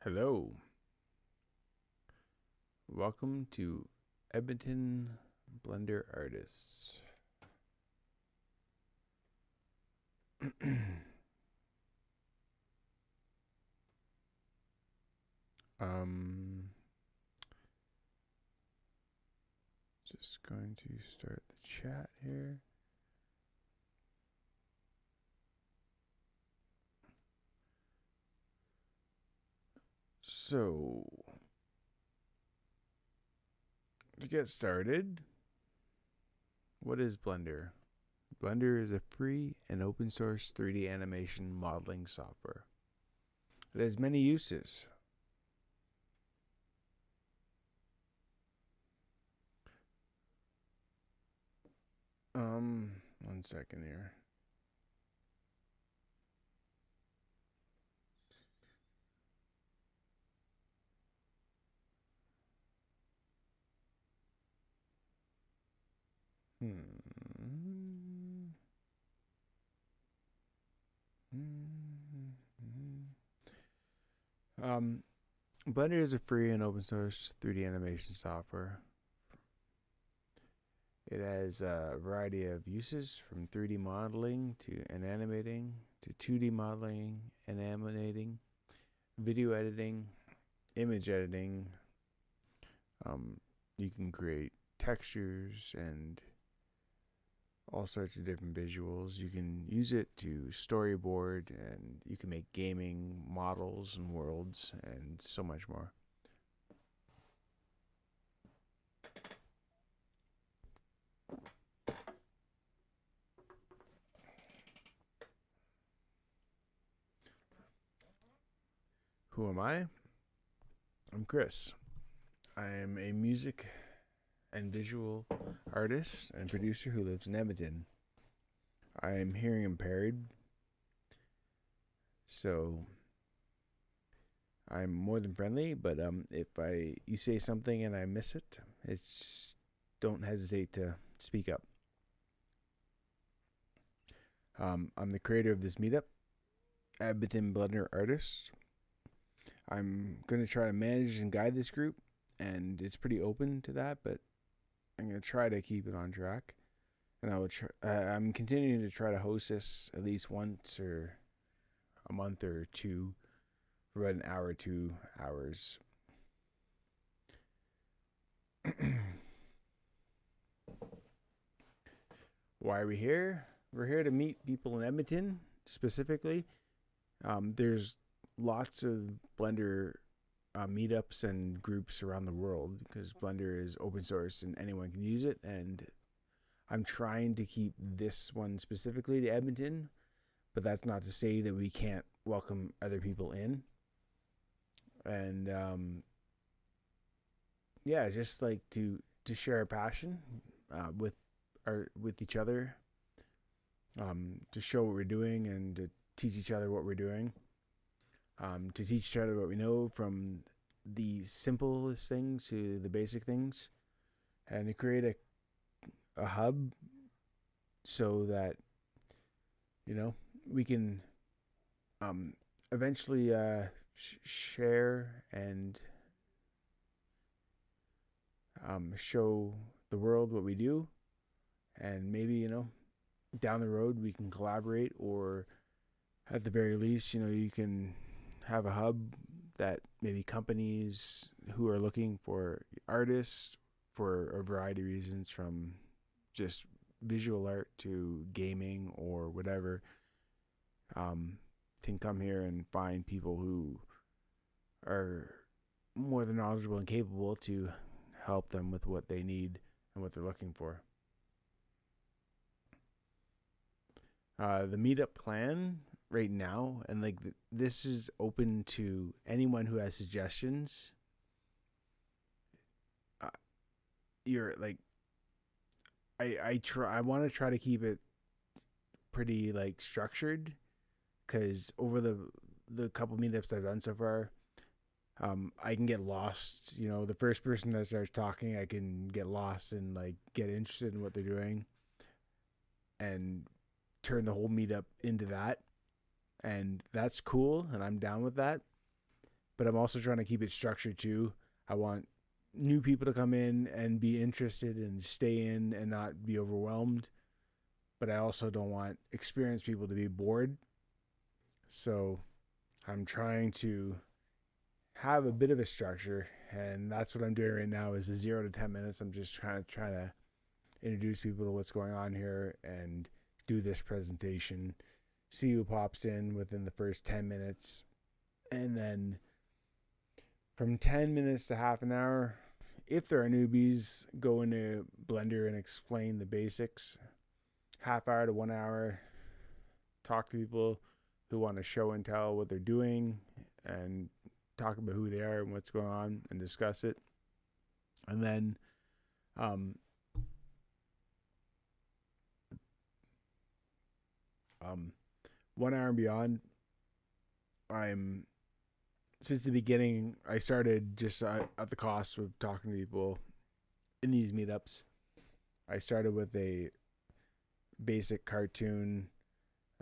Hello. Welcome to Edmonton-Blender-Artists. um, just going to start the chat here. So, to get started, what is Blender? Blender is a free and open source 3D animation modeling software. It has many uses. One second here. Blender is a free and open source 3D animation software. It has a variety of uses from 3D modeling and animating to 2D modeling and animating, video editing, image editing. You can create textures and all sorts of different visuals. You can use it to storyboard, and you can make gaming models and worlds and so much more. Who am I? I'm Chris. I am a music and visual artist and producer who lives in Edmonton. I am hearing impaired, so I'm more than friendly, but if you say something and I miss it, don't hesitate to speak up. I'm the creator of this meetup, Edmonton-Blender-Artists. I'm going to try to manage and guide this group, and it's pretty open to that, but I'm going to try to keep it on track. And I'm continuing to try to host this at least once or a month or two for about an hour or 2 hours. Why are we here? We're here to meet people in Edmonton, specifically. There's lots of Blender meetups and groups around the world because Blender is open source and anyone can use it. And I'm trying to keep this one specifically to Edmonton, but that's not to say that we can't welcome other people in. And yeah, just like to share our passion with each other, to show what we're doing and to teach each other what we're doing. To teach each other what we know, from the simplest things to the basic things, and to create a hub so that we can eventually share and show the world what we do, and maybe down the road we can collaborate, or at the very least you can have a hub that maybe companies who are looking for artists for a variety of reasons, from just visual art to gaming or whatever, can come here and find people who are more than knowledgeable and capable to help them with what they need and what they're looking for. The meetup plan right now, and this is open to anyone who has suggestions. I want to try to keep it pretty structured, because over the couple meetups I've done so far, I can get lost. The first person that starts talking, I can get lost and get interested in what they're doing and turn the whole meetup into that. And that's cool, and I'm down with that. but I'm also trying to keep it structured too. I want new people to come in and be interested and stay in and not be overwhelmed, but I also don't want experienced people to be bored. So I'm trying to have a bit of a structure, and that's what I'm doing right now. Is the 0 to 10 minutes. I'm just trying to introduce people to what's going on here and do this presentation, see who pops in within the first 10 minutes, and then from 10 minutes to half an hour, if there are newbies, go into Blender and explain the basics. Half hour to 1 hour, talk to people who want to show and tell what they're doing and talk about who they are and what's going on and discuss it. And then 1 hour and beyond, since the beginning, I started just at the cost of talking to people in these meetups. I started with a basic cartoon.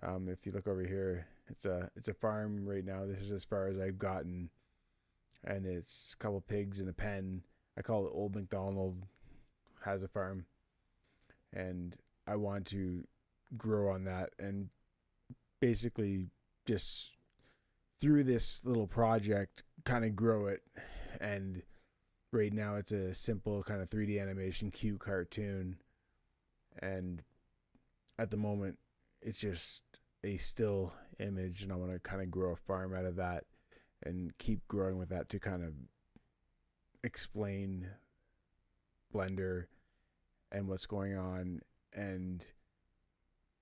If you look over here, it's a farm right now. This is as far as I've gotten, and it's a couple pigs and a pen. I call it Old MacDonald has a farm, and I want to grow on that and basically just through this little project kind of grow it. And right now it's a simple kind of 3D animation cute cartoon, and at the moment it's just a still image, and I want to kind of grow a farm out of that and keep growing with that to kind of explain Blender and what's going on and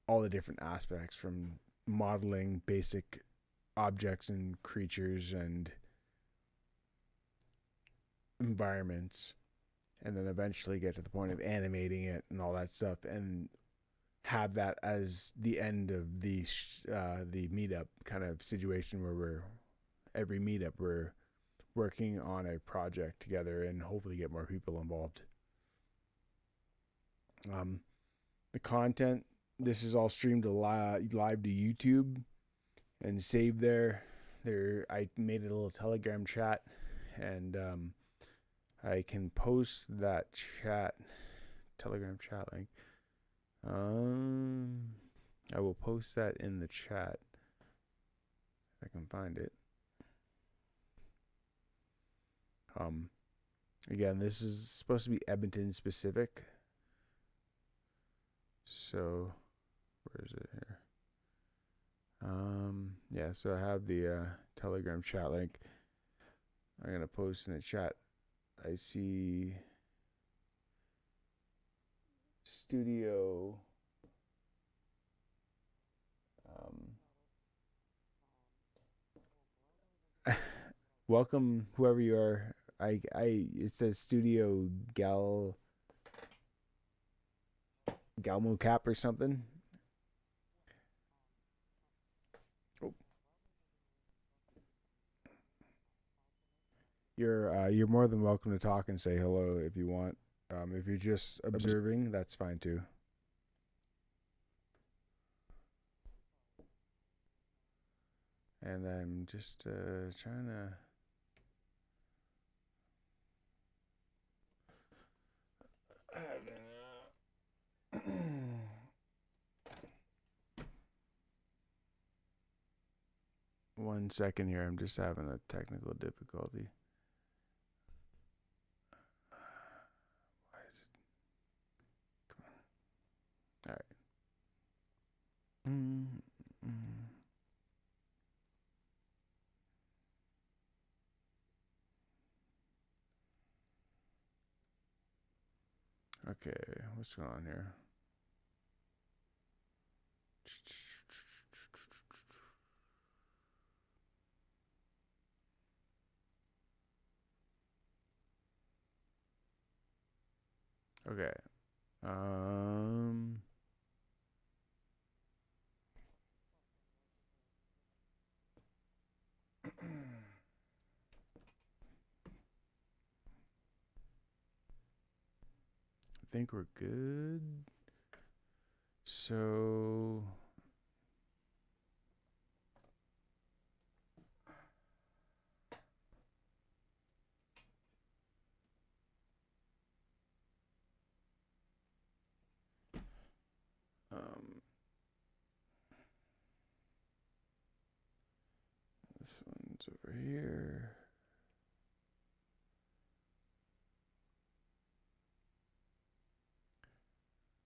all the different aspects, from modeling basic objects and creatures and environments, and then eventually get to the point of animating it and all that stuff, and have that as the end of the meetup kind of situation, where every meetup we're working on a project together and hopefully get more people involved. The content, this is all streamed live to YouTube and saved there. I made a little Telegram chat, and I can post that Telegram chat link. I will post that in the chat if I can find it. Again, this is supposed to be Edmonton specific. So, where is it here? Yeah, so I have the Telegram chat link. I'm going to post in the chat. I see studio. Welcome, whoever you are. It says Studio Galmo Cap or something. Oh. You're more than welcome to talk and say hello if you want. If you're just observing, that's fine too. And I'm just trying to. One second here, I'm just having a technical difficulty. Why is it? Come on. All right. Okay, what's going on here? Okay. I think we're good. So This one's over here.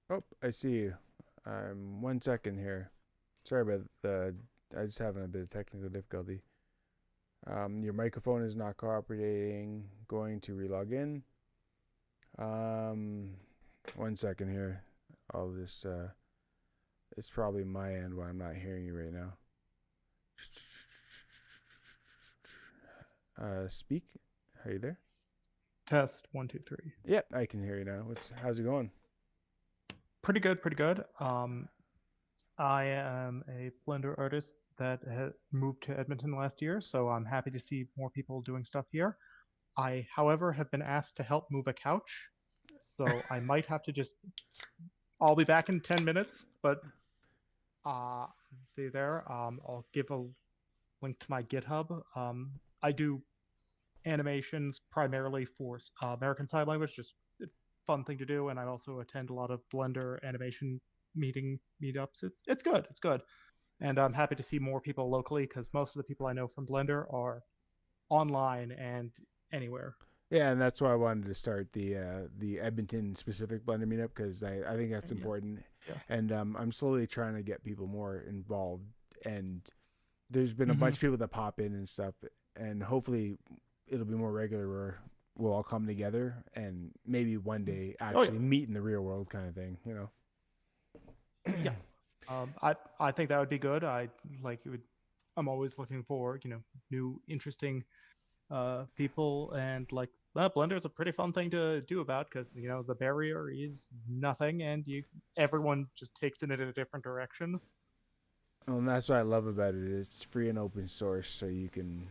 Oh, I see you. 1 second here. Sorry about the. I just having a bit of technical difficulty. Your microphone is not cooperating. Going to relog in. 1 second here. I'll just. It's probably my end why I'm not hearing you right now. Speak. Are you there? Test 1, 2, 3. Yep, I can hear you now. How's it going? Pretty good, pretty good. I am a Blender artist that moved to Edmonton last year, so I'm happy to see more people doing stuff here. I, however, have been asked to help move a couch, so I might have to just. I'll be back in 10 minutes, but see there. I'll give a link to my GitHub. I do animations primarily for American Sign Language, just a fun thing to do, and I also attend a lot of Blender animation meetups. It's good. It's good, and I'm happy to see more people locally because most of the people I know from Blender are online and anywhere. Yeah, and that's why I wanted to start the Edmonton specific Blender meetup because I think that's important, Yeah. and I'm slowly trying to get people more involved. And there's been a bunch of people that pop in and stuff, and hopefully it'll be more regular where we'll all come together and maybe one day actually meet in the real world kind of thing, you know. Yeah. I think that would be good. I'm always looking for new interesting people, and Blender is a pretty fun thing to do about because the barrier is nothing, and everyone just takes it in a different direction. And that's what I love about it. It's free and open source, so you can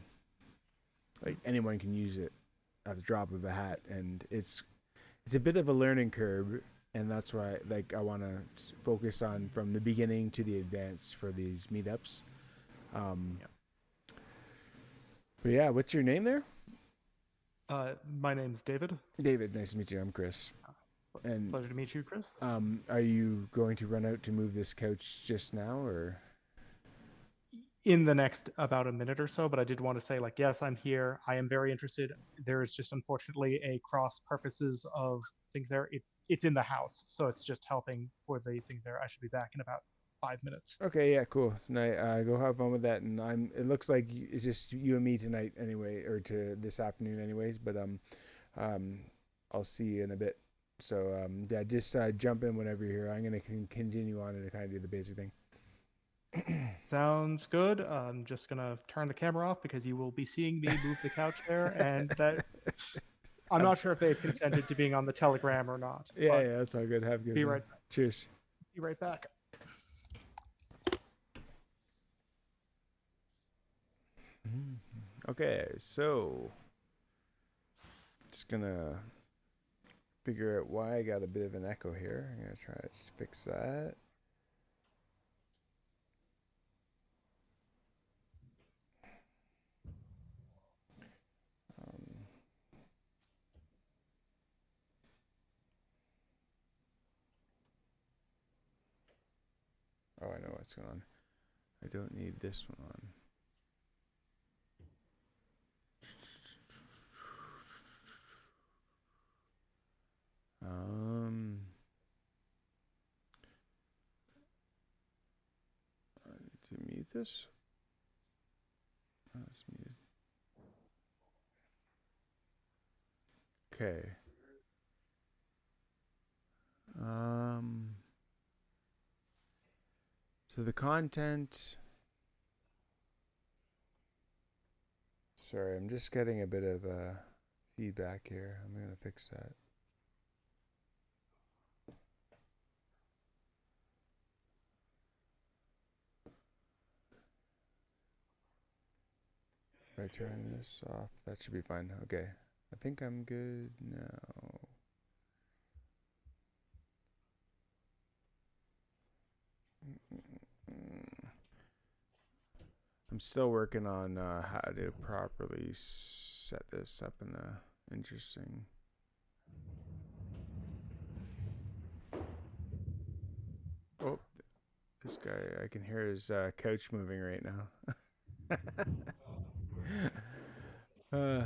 anyone can use it at the drop of a hat, and it's a bit of a learning curve, and that's why I want to focus on from the beginning to the advanced for these meetups. But yeah, what's your name there? My name's David. David, nice to meet you. I'm Chris. And pleasure to meet you, Chris. Are you going to run out to move this couch just now, or? In the next about a minute or so, but I did want to say, yes, I'm here. I am very interested. There is just unfortunately a cross purposes of things there. It's in the house, so it's just helping for the thing there. I should be back in about 5 minutes. Okay, yeah, cool. So now, go have fun with that, and it looks like it's just you and me tonight anyway, or to this afternoon anyways. But I'll see you in a bit. So yeah, just jump in whenever you're here. I'm gonna continue on and kind of do the basic thing. Sounds good. I'm just gonna turn the camera off because you will be seeing me move the couch there, and that I'm not sure if they've consented to being on the Telegram or not. Yeah, that's all good. Have a good. Be right back. Cheers. Be right back. Okay, so just gonna figure out why I got a bit of an echo here. I'm gonna try to fix that. Oh, I know what's going on. I don't need this one on. I need to mute this. Oh, it's muted. Okay. So the content. Sorry, I'm just getting a bit of feedback here. I'm gonna fix that. If I turn this off, that should be fine. Okay, I think I'm good now. I'm still working on how to properly set this up in a interesting. Oh, this guy, I can hear his couch moving right now. uh,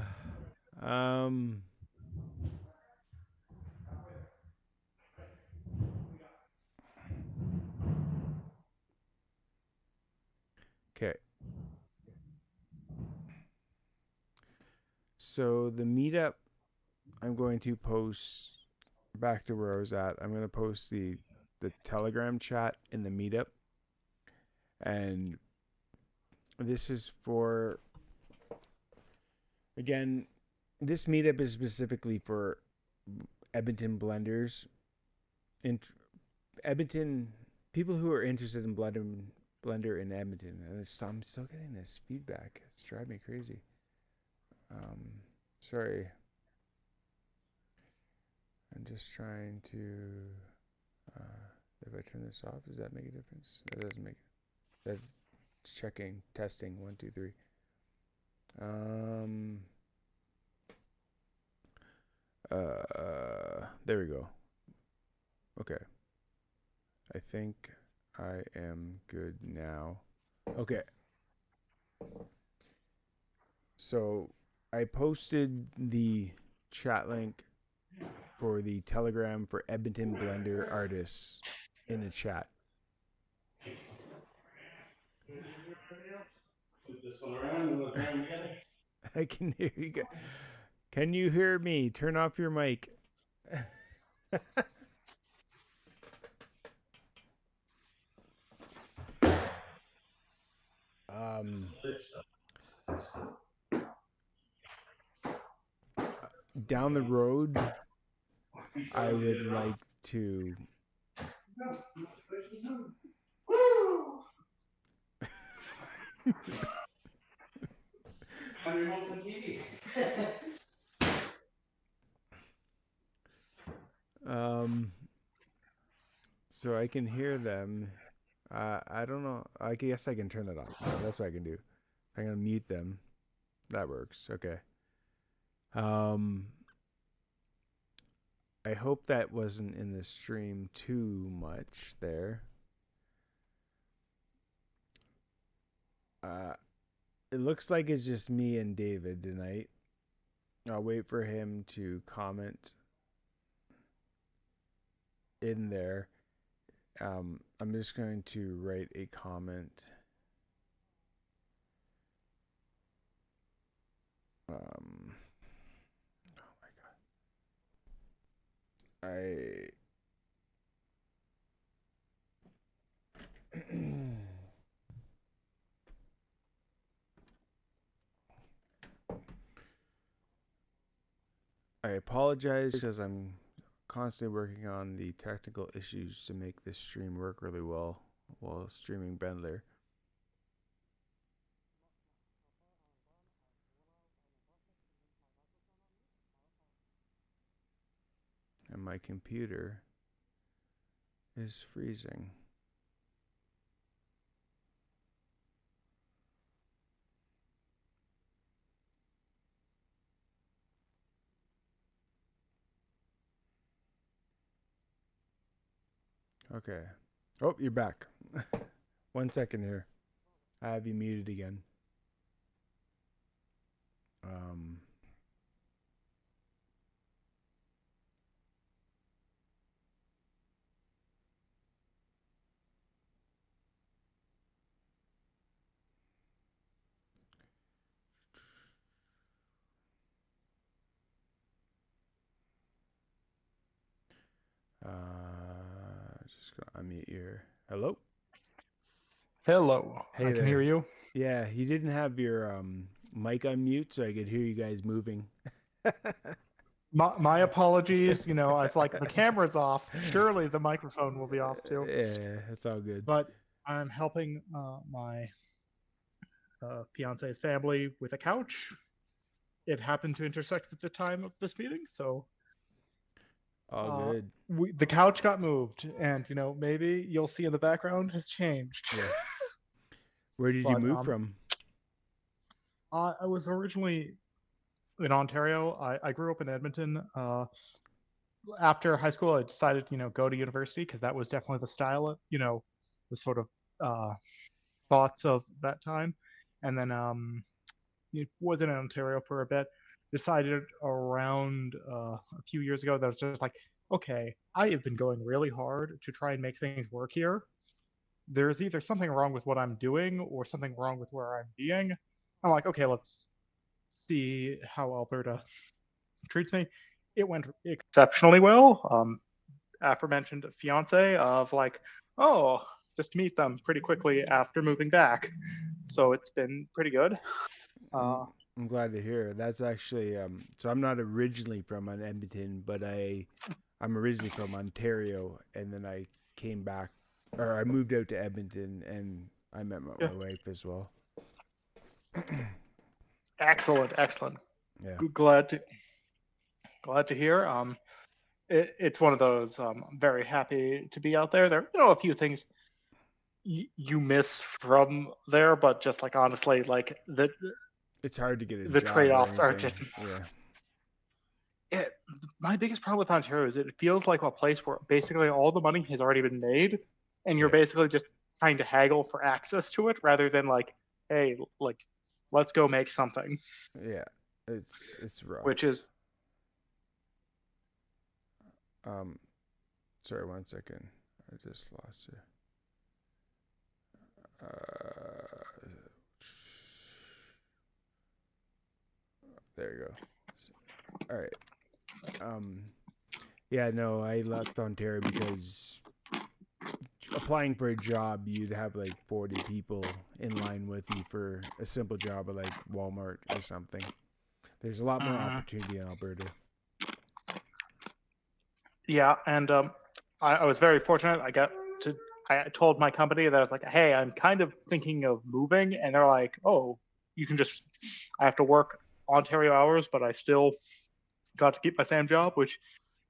um. Okay. So the meetup, I'm going to post back to where I was at. I'm going to post the Telegram chat in the meetup, and this is for, again, this meetup is specifically for Edmonton blenders, in Edmonton people who are interested in blender in Edmonton. And I'm still getting this feedback. It's driving me crazy. Sorry. I'm just trying to. If I turn this off, does that make a difference? That doesn't make. That's checking, testing. 1, 2, 3. There we go. Okay. I think I am good now. Okay. So I posted the chat link for the Telegram for Edmonton-Blender-Artists in the chat. I can hear you guys. Can you hear me? Turn off your mic. Down the road, I would like to. So I can hear them. I don't know. I guess I can turn that off. No, that's what I can do. I'm gonna mute them. That works. Okay. I hope that wasn't in the stream too much there. It looks like it's just me and David tonight. I'll wait for him to comment in there. I'm just going to write a comment. Oh my God. I apologize because I'm constantly working on the technical issues to make this stream work really well while streaming Blender. And my computer is freezing. Okay. Oh, you're back. 1 second here. I have you muted again. Just gonna unmute your. Hello. Hello. Hey I can hear you. Yeah, you didn't have your mic unmute, so I could hear you guys moving. My apologies. You know, I've like the camera's off. Surely the microphone will be off too. Yeah, it's all good. But I'm helping my fiance's family with a couch. It happened to intersect with the time of this meeting, so all good. The couch got moved, and you know, maybe you'll see in the background has changed. Yeah. Where did you move from? I was originally in Ontario. I grew up in Edmonton. After high school, I decided, you know, go to university because that was definitely the style of, you know, the sort of thoughts of that time. and then it was in Ontario for a bit. Decided around a few years ago that I was just like, okay, I have been going really hard to try and make things work here. There's either something wrong with what I'm doing or something wrong with where I'm being. I'm like, okay, let's see how Alberta treats me. It went exceptionally well. Aforementioned fiance of like, oh, just meet them pretty quickly after moving back. So it's been pretty good. I'm glad to hear. That's actually so I'm not originally from Edmonton, but I'm originally from Ontario, and then I came back, or I moved out to Edmonton, and I met my Yeah. wife as well. Excellent, excellent. Yeah. Glad to hear. It's one of those. I'm very happy to be out there. There, a few things you miss from there, but just like honestly, like It's hard to get a the job or trade-offs are anything. just. Yeah. My biggest problem with Ontario is it feels like a place where basically all the money has already been made, and you're Yeah. basically just trying to haggle for access to it rather than like, hey, like, let's go make something. Yeah. It's rough. Which is Sorry, 1 second. I just lost you. There you go. All right. Yeah, no, I left Ontario because applying for a job, you'd have like 40 people in line with you for a simple job at like Walmart or something. There's a lot more opportunity in Alberta. Yeah, and I was very fortunate. I told my company that I was like, hey, I'm kind of thinking of moving, and they're like, oh, you can just. I have to work Ontario hours, but I still got to keep my same job, which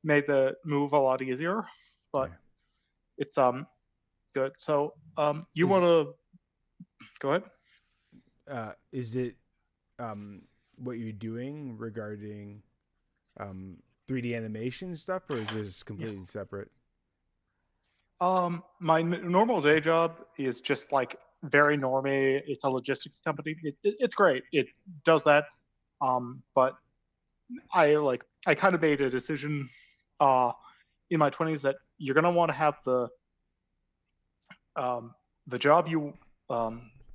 made the move a lot easier. But it's good. So you want to go ahead? Is it what you're doing regarding 3D animation stuff, or is this completely separate? My normal day job is just like very normy. It's a logistics company. It's great. It does that. But I kind of made a decision in my 20s that you're gonna want to have the job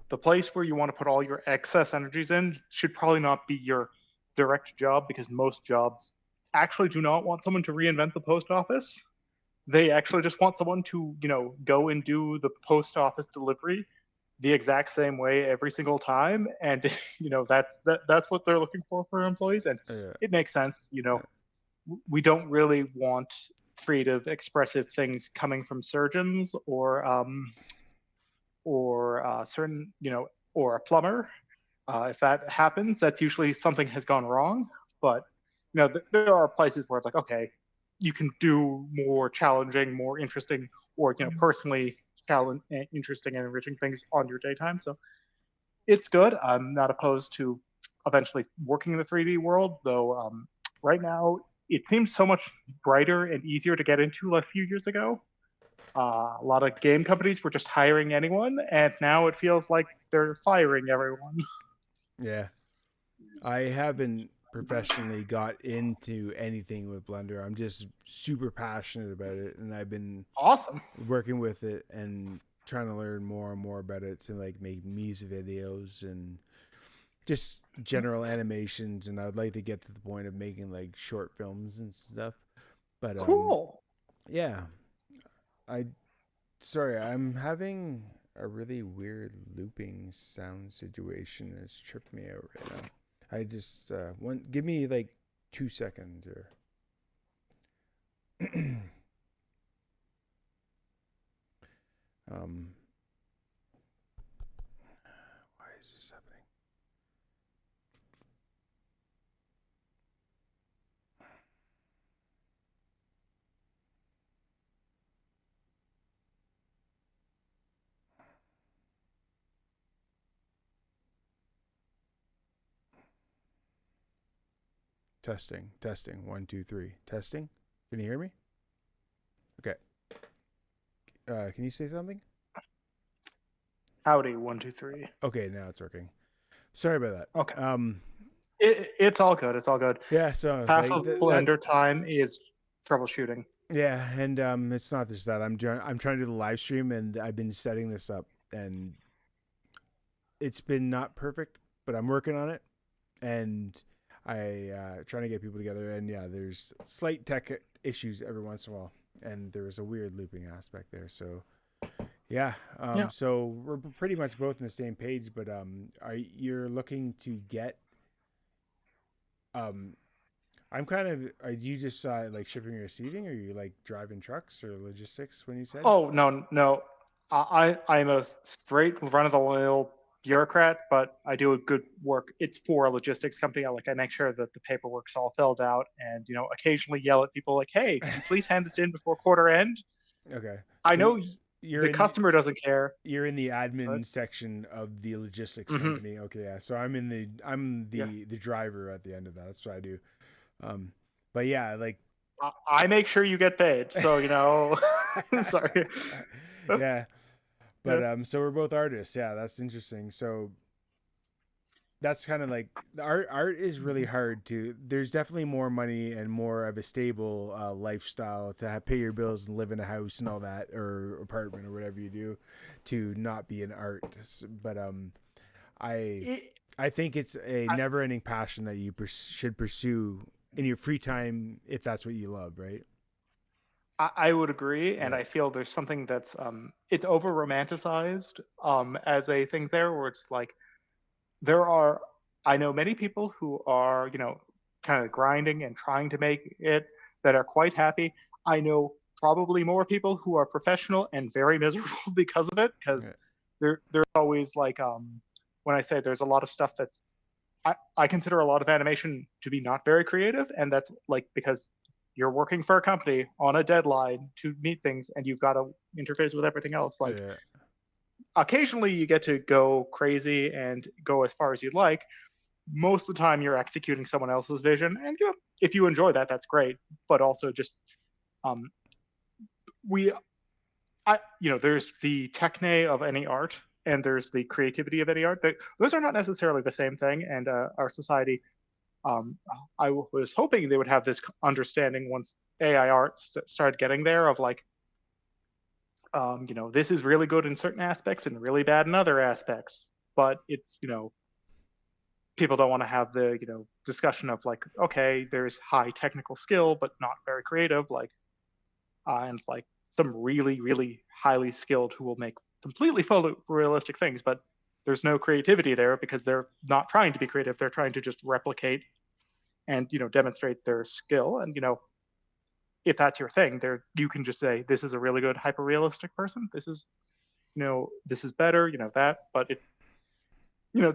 the place where you want to put all your excess energies in should probably not be your direct job, because most jobs actually do not want someone to reinvent the post office. They actually just want someone to, go and do the post office delivery the exact same way every single time, and that's what they're looking for employees, and it makes sense. We don't really want creative, expressive things coming from surgeons or certain, or a plumber. If that happens, that's usually something has gone wrong. But there are places where it's like, okay, you can do more challenging, more interesting, or personally interesting and enriching things on your daytime. So it's good. I'm not opposed to eventually working in the 3D world, though. Right now, it seems so much brighter and easier to get into a few years ago. A lot of game companies were just hiring anyone, and now it feels like they're firing everyone. Yeah. I haven't professionally got into anything with Blender. I'm just super passionate about it, and I've been awesome working with it and trying to learn more and more about it to like make music videos and just general animations, and I'd like to get to the point of making like short films and stuff. But cool. Yeah. I'm having a really weird looping sound situation that's tripped me out right now. I just give me like 2 seconds or why is this happening? Testing. 1, 2, 3. Testing. Can you hear me? Okay. Can you say something? Howdy, 1, 2, 3. Okay, now it's working. Sorry about Okay. that. It's all good. It's all good. Yeah. So Half like of that. Blender time is troubleshooting. Yeah, and it's not just that. I'm trying to do the live stream, and I've been setting this up, and it's been not perfect, but I'm working on it, and I trying to get people together. And yeah, there's slight tech issues every once in a while, and there was a weird looping aspect there. So yeah, Yeah. so we're pretty much both on the same page. But are you're looking to get um I'm kind of. Are you just like shipping and receiving, or are you like driving trucks or logistics? When you said, Oh no, no. I'm a straight run of the mill bureaucrat, but I do a good work. It's for a logistics company. I make sure that the paperwork's all filled out, and occasionally yell at people like, "Hey, could you please hand this in before quarter end?" okay, I so know you're the in customer doesn't care, you're in the but admin section of the logistics hmm company. Okay, yeah. So I'm yeah, the driver at the end of that. That's what I do. Um, but yeah, like I make sure you get paid. So sorry. yeah. Yeah. But so we're both artists. Yeah, that's interesting. So that's kind of like the art is really Mhm. hard to. There's definitely more money and more of a stable lifestyle to pay your bills and live in a house and all that, or apartment or whatever you do, to not be an art. But I It, I think it's a I, never ending passion that you should pursue in your free time if that's what you love, right? I would agree, and Yeah. I feel there's something that's it's over romanticized as a thing there, where it's like there are I know many people who are kind of grinding and trying to make it that are quite happy. I know probably more people who are professional and very miserable because of it, because Yeah. there's always like when I say there's a lot of stuff that's I consider a lot of animation to be not very creative, and that's like because you're working for a company on a deadline to meet things, and you've got to interface with everything else. Like Yeah. occasionally, you get to go crazy and go as far as you'd like. Most of the time, you're executing someone else's vision, and if you enjoy that, that's great. But also, just um, we, there's the techne of any art, and there's the creativity of any art. Those are not necessarily the same thing, and our society um, I was hoping they would have this understanding once AI art started getting there of like, this is really good in certain aspects and really bad in other aspects. But it's, people don't want to have the, discussion of like, okay, there's high technical skill, but not very creative, like, and like some really, really highly skilled who will make completely photorealistic things, but there's no creativity there because they're not trying to be creative. They're trying to just replicate and demonstrate their skill, and if that's your thing, there you can just say this is a really good hyper realistic person, this is better, that. But it's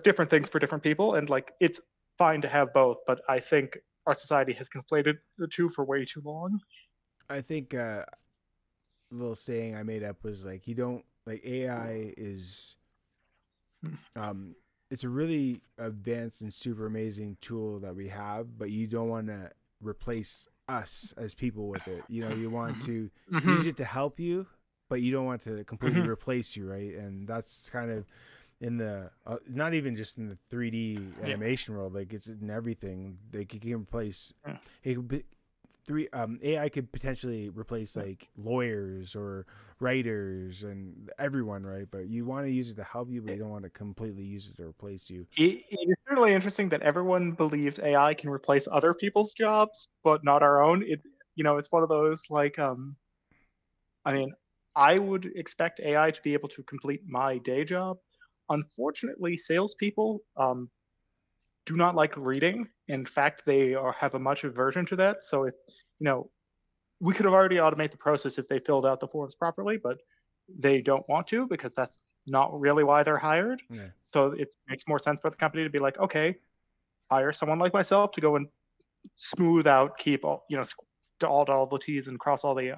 different things for different people, and like it's fine to have both, but I think our society has conflated the two for way too long. I think a little saying I made up was like you don't like AI is um it's a really advanced and super amazing tool that we have, but you don't want to replace us as people with it. You know, you want to Mm-hmm. use it to help you, but you don't want to completely Mm-hmm. replace you, right? And that's kind of in the not even just in the 3D Yeah. animation world, like it's in everything. Like it can replace Yeah. it could be, three AI could potentially replace like lawyers or writers and everyone, right? But you want to use it to help you, but you don't want to completely use it to replace you. It is certainly interesting that everyone believes AI can replace other people's jobs, but not our own. It's one of those like, I mean, I would expect AI to be able to complete my day job. Unfortunately, salespeople do not like reading. In fact, have a much aversion to that. So if you know, we could have already automated the process if they filled out the forms properly, but they don't want to because that's not really why they're hired. Yeah. So it makes more sense for the company to be like, okay, hire someone like myself to go and smooth out, keep dot all the T's and cross all the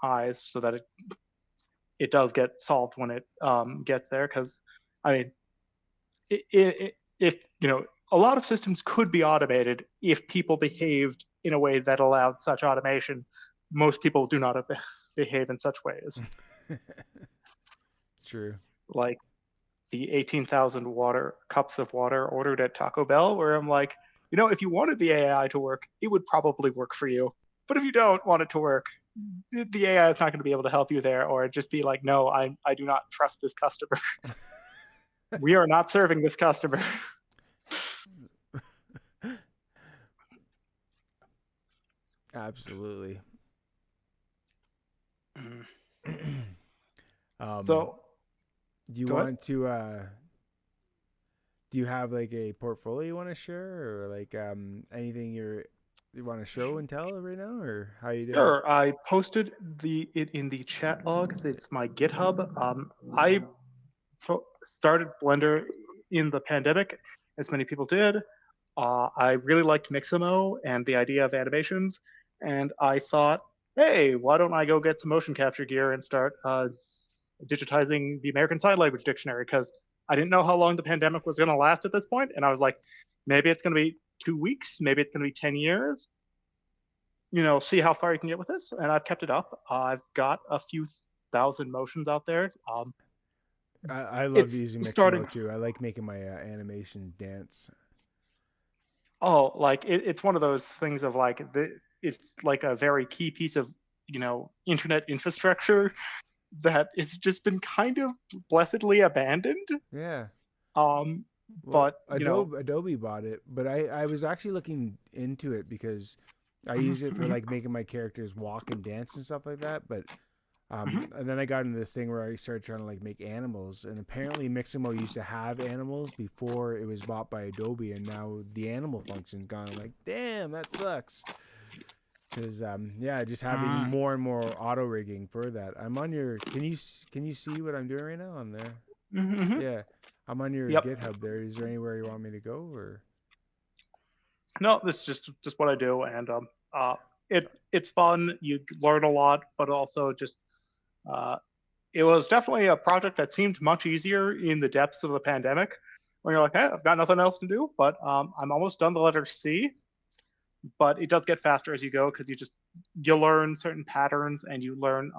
I's, so that it does get solved when it gets there. Because I mean, if a lot of systems could be automated if people behaved in a way that allowed such automation. Most people do not behave in such ways. True. Like the 18,000 water cups of water ordered at Taco Bell, where I'm like, if you wanted the AI to work, it would probably work for you. But if you don't want it to work, the AI is not going to be able to help you there, or just be like, no, I do not trust this customer. We are not serving this customer. Absolutely. So, do you go ahead. want to do you have like a portfolio you want to share, or like anything you want to show and tell right now, or how you doing? Sure. I posted it in the chat logs. It's my GitHub. I started Blender in the pandemic, as many people did. I really liked Mixamo and the idea of animations, and I thought, hey, why don't I go get some motion capture gear and start digitizing the American Sign Language Dictionary? Because I didn't know how long the pandemic was going to last at this point, and I was like, maybe it's going to be 2 weeks, maybe it's going to be 10 years. See how far you can get with this, and I've kept it up. I've got a few thousand motions out there. I love using Mixamo too. I like making my animation dance. Oh, like it's one of those things of like it's like a very key piece of internet infrastructure that it's just been kind of blessedly abandoned. Yeah. But Adobe bought it, but I was actually looking into it because I use it for like making my characters walk and dance and stuff like that. But and then I got into this thing where I started trying to like make animals, and apparently Mixamo used to have animals before it was bought by Adobe, and now the animal function's gone. I'm like, damn, that sucks. Because just having more and more auto rigging for that. I'm on your. Can you see what I'm doing right now on there? Yeah, I'm on your GitHub there. Is there anywhere you want me to go, or? No, this is just what I do, and it's fun. You learn a lot, but also just it was definitely a project that seemed much easier in the depths of the pandemic, when you're like, hey, I've got nothing else to do, but I'm almost done the letter C. But it does get faster as you go, because you learn certain patterns, and you learn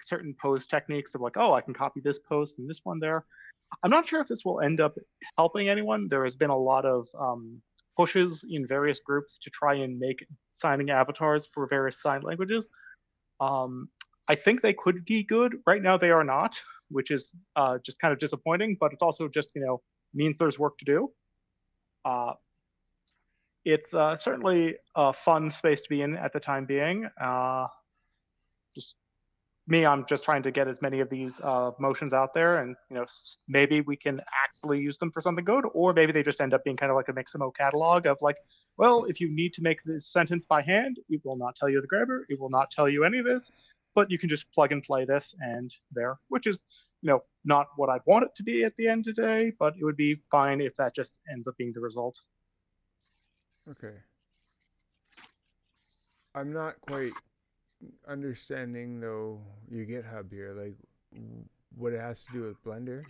certain pose techniques of like, oh, I can copy this pose from this one there. I'm not sure if this will end up helping anyone. There has been a lot of pushes in various groups to try and make signing avatars for various sign languages. I think they could be good. Right now they are not, which is just kind of disappointing, but it's also just, means there's work to do. It's certainly a fun space to be in at the time being. Just me, I'm just trying to get as many of these motions out there, and maybe we can actually use them for something good, or maybe they just end up being kind of like a Mixamo catalog of like, well, if you need to make this sentence by hand, it will not tell you the grammar, it will not tell you any of this, but you can just plug and play this and there, which is not what I'd want it to be at the end of the day, but it would be fine if that just ends up being the result. Okay. I'm not quite understanding though your GitHub here, like what it has to do with Blender.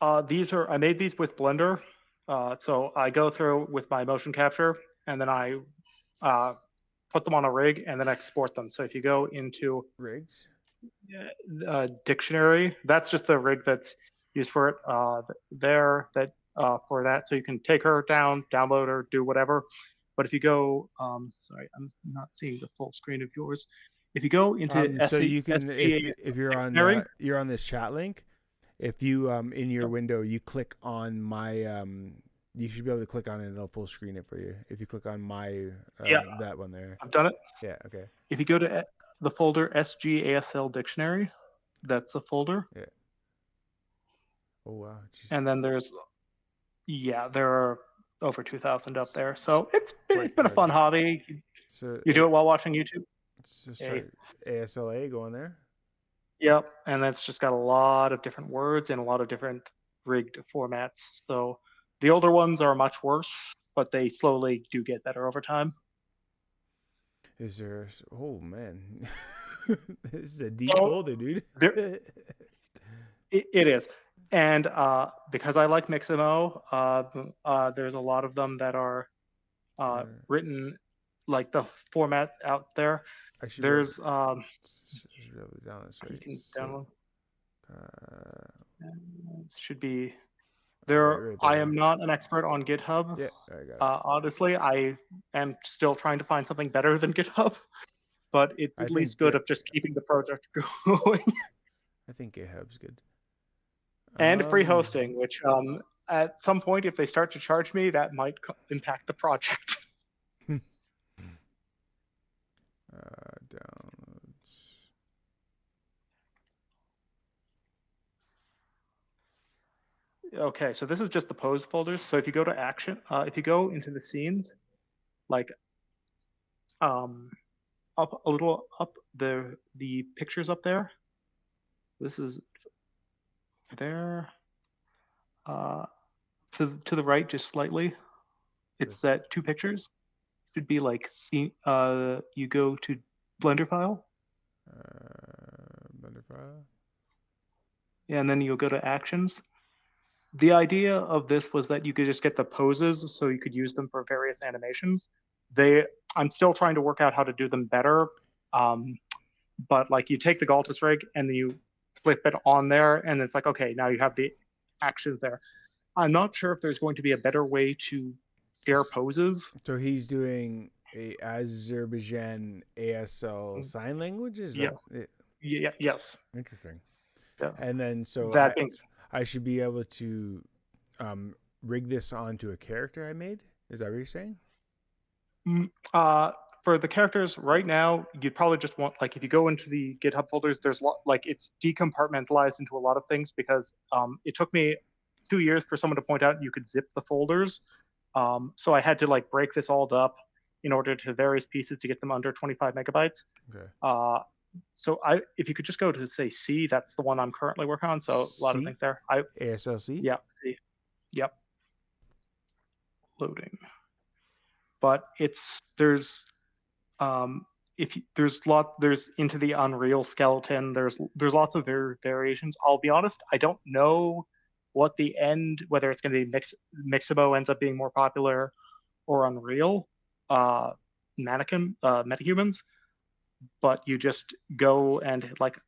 I made these with Blender. So I go through with my motion capture, and then I put them on a rig and then export them. So if you go into rigs, dictionary, that's just the rig that's used for it for that. So you can take her down, download her, do whatever. But if you go, sorry, I'm not seeing the full screen of yours. If you go into so you can, if you're on this chat link, if you in your window you click on my you should be able to click on it and it'll full screen it for you. If you click on my that one there. I've done it. Yeah, okay. If you go to the folder SGASL dictionary, that's the folder. Yeah. Oh wow. Jeez. And then there are over 2,000 up there. So it's been a fun hobby. So you do it while watching YouTube. So ASLA going there. Yep, and it's just got a lot of different words and a lot of different rigged formats. So the older ones are much worse, but they slowly do get better over time. Is there? Oh man, this is a deep folder, dude. It is, and because I like Mixamo, there's a lot of them that are written like the format out there. There's down this way. You can download. It should be right, there. right I there. am not an expert on GitHub. Yeah, I got it. Honestly, I am still trying to find something better than GitHub, but it's I at think least good of just keeping the project going. I think GitHub's good. And free hosting, which at some point, if they start to charge me, that might impact the project. Downloads. Okay, so this is just the pose folders. So if you go to action, if you go into the scenes, like up a little up the pictures up there. This is there. To the right, just slightly. It's that two pictures. Should be like scene. You go to Blender file. Blender file. Yeah, and then you'll go to actions. The idea of this was that you could just get the poses so you could use them for various animations. I'm still trying to work out how to do them better. But like you take the Galtus rig and then you flip it on there and it's like, okay, now you have the actions there. I'm not sure if there's going to be a better way to share poses. So he's doing a Azerbaijan ASL sign language? Is Yeah. that Yeah. Yes. interesting? Yeah. And then so That being I should be able to rig this onto a character I made? Is that what you're saying? For the characters right now, you'd probably just want, like, if you go into the GitHub folders, there's like it's decompartmentalized into a lot of things because it took me 2 years for someone to point out you could zip the folders. So I had to like break this all up in order to various pieces to get them under 25 megabytes. Okay. So if you could just go to say C, that's the one I'm currently working on. So a lot of things there. ASLC? Yeah. C. Yep. Loading. But there's into the Unreal skeleton. There's lots of variations. I'll be honest, I don't know what the end, whether it's going to be Mixamo ends up being more popular or Unreal, metahumans. But you just go and like,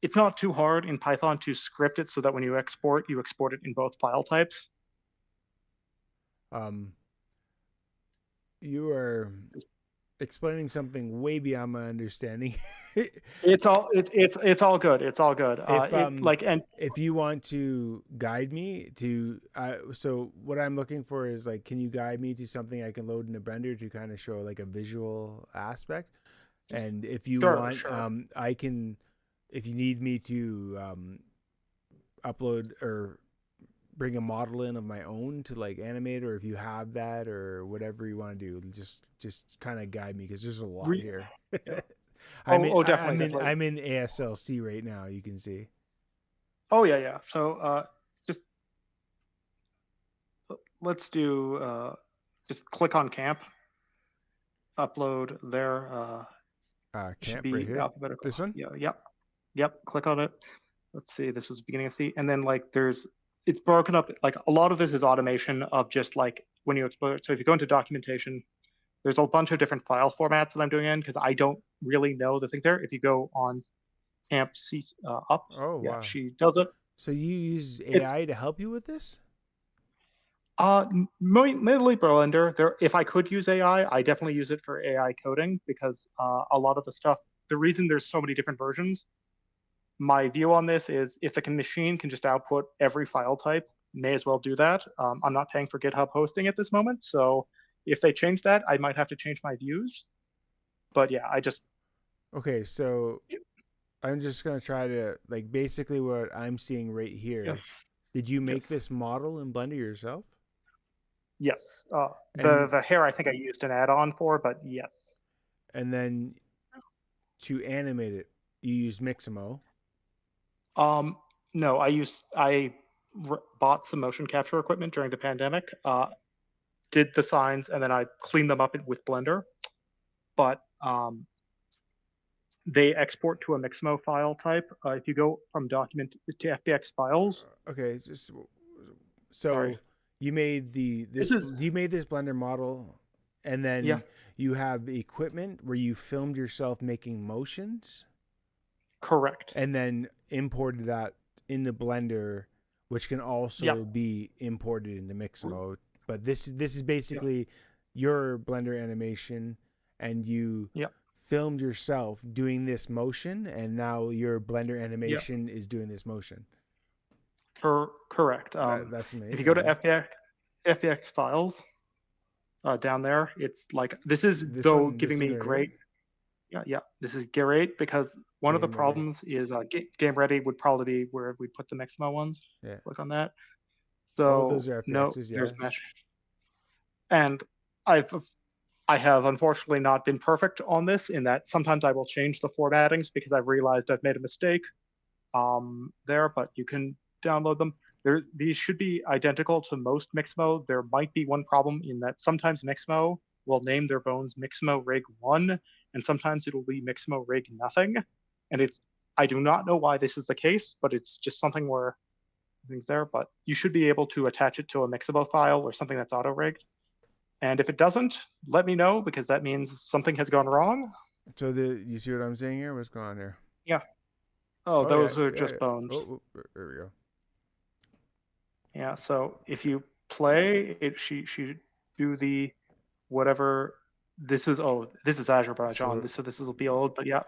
it's not too hard in Python to script it so that when you export it in both file types. You are explaining something way beyond my understanding. It's all good. It's all good. If you want to guide me to, so what I'm looking for is like, can you guide me to something I can load in a Blender to kind of show like a visual aspect? And if you want, sure. I can, if you need me to upload or bring a model in of my own to like animate, or if you have that or whatever you want to do, just kind of guide me because there's a lot here. Yeah. Definitely. I'm in ASLC right now. You can see. Oh yeah. So just let's do just click on camp, upload there. Camp right here. Alphabetical. This one. Yeah. Yep. Click on it. Let's see. This was beginning of C, and then like it's broken up. Like a lot of this is automation of just like when you export. So if you go into documentation, there's a bunch of different file formats that I'm doing in because I don't really know the things there. If you go on camp C up, wow. She does it. So you use AI to help you with this? Mainly Blender. If I could use AI, I definitely use it for AI coding because a lot of the stuff. The reason there's so many different versions. My view on this is if the machine can just output every file type, may as well do that. I'm not paying for GitHub hosting at this moment, so if they change that, I might have to change my views. But yeah, Okay, so I'm just gonna try to like basically what I'm seeing right here. Yeah. Did you make this model in Blender yourself? Yes. The hair I think I used an add-on for, but yes. And then to animate it, you use Mixamo. No, I bought some motion capture equipment during the pandemic, did the signs, and then I cleaned them up with Blender. But they export to a Mixamo file type. If you go from document to FBX files. Okay, so you made you made this Blender model, and then you have equipment where you filmed yourself making motions. Correct. And then imported that in the Blender, which can also Yep. be imported into Mixamo. But this is Yep. basically your Blender animation, and you Yep. filmed yourself doing this motion, and now your Blender Yep. animation is doing this motion. Correct. That's If you go amazing, to man. FBX files down there, it's like this is This though one, giving me right here, great. Yeah, yeah. This is great because one of the game ready. problems is game ready would probably be where we put the Mixamo ones. Yeah. Click on that. Oh, So those are no, FBXs, there's mesh, yes. and I've I have unfortunately not been perfect on this in that sometimes I will change the formattings because I've realized I've made a mistake there, but you can download them. These should be identical to most Mixamo. There might be one problem in that sometimes Mixamo will name their bones Mixamo Rig 1, and sometimes it'll be Mixamo Rig nothing. And I do not know why this is the case, but it's just something where things there. But you should be able to attach it to a Mixamo file or something that's auto-rigged. And if it doesn't, let me know because that means something has gone wrong. So you see what I'm saying here? What's going on here? Yeah. Oh, Oh yeah, those are yeah. just bones. Oh, there we go. Yeah. So if you play it, she do the whatever. This is Azerbaijan. So this will be old, but yeah.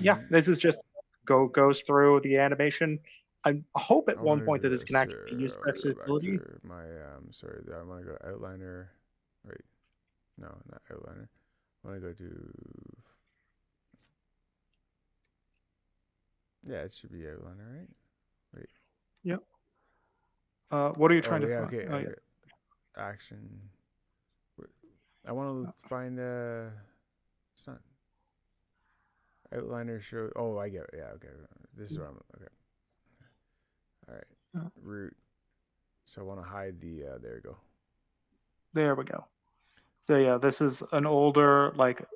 Yeah. This is just goes through the animation. I hope at one point that this can actually be used for accessibility. My sorry, I want to go to outliner. Wait, no, not outliner. I want to go to. Yeah, it should be outliner, right? Wait. Yep. What are you trying to find? Okay, Oh, yeah. Action. I want to find it's not outliner show. Oh, I get it. Yeah, okay. This is what I'm okay. All right, root. So I want to hide the. There we go. There we go. So yeah, this is an older like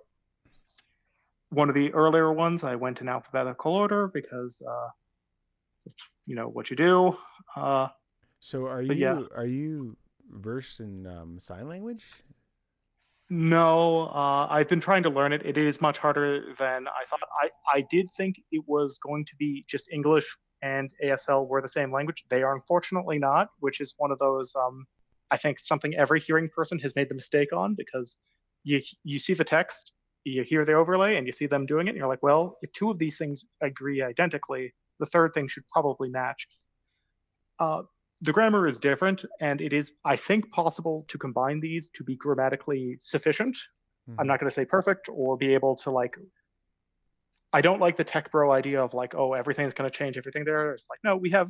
one of the earlier ones. I went in alphabetical order because it's what you do. So are you versed in sign language? No, I've been trying to learn it. It is much harder than I thought. I did think it was going to be just English and ASL were the same language. They are unfortunately not, which is one of those. I think something every hearing person has made the mistake on because you see the text, you hear the overlay, and you see them doing it, and you're like, well, if two of these things agree identically, the third thing should probably match. The grammar is different, and it is, I think, possible to combine these to be grammatically sufficient. I'm not going to say perfect or be able to like. I don't like the tech bro idea of like, oh, everything's going to change everything there. It's like, no, we have,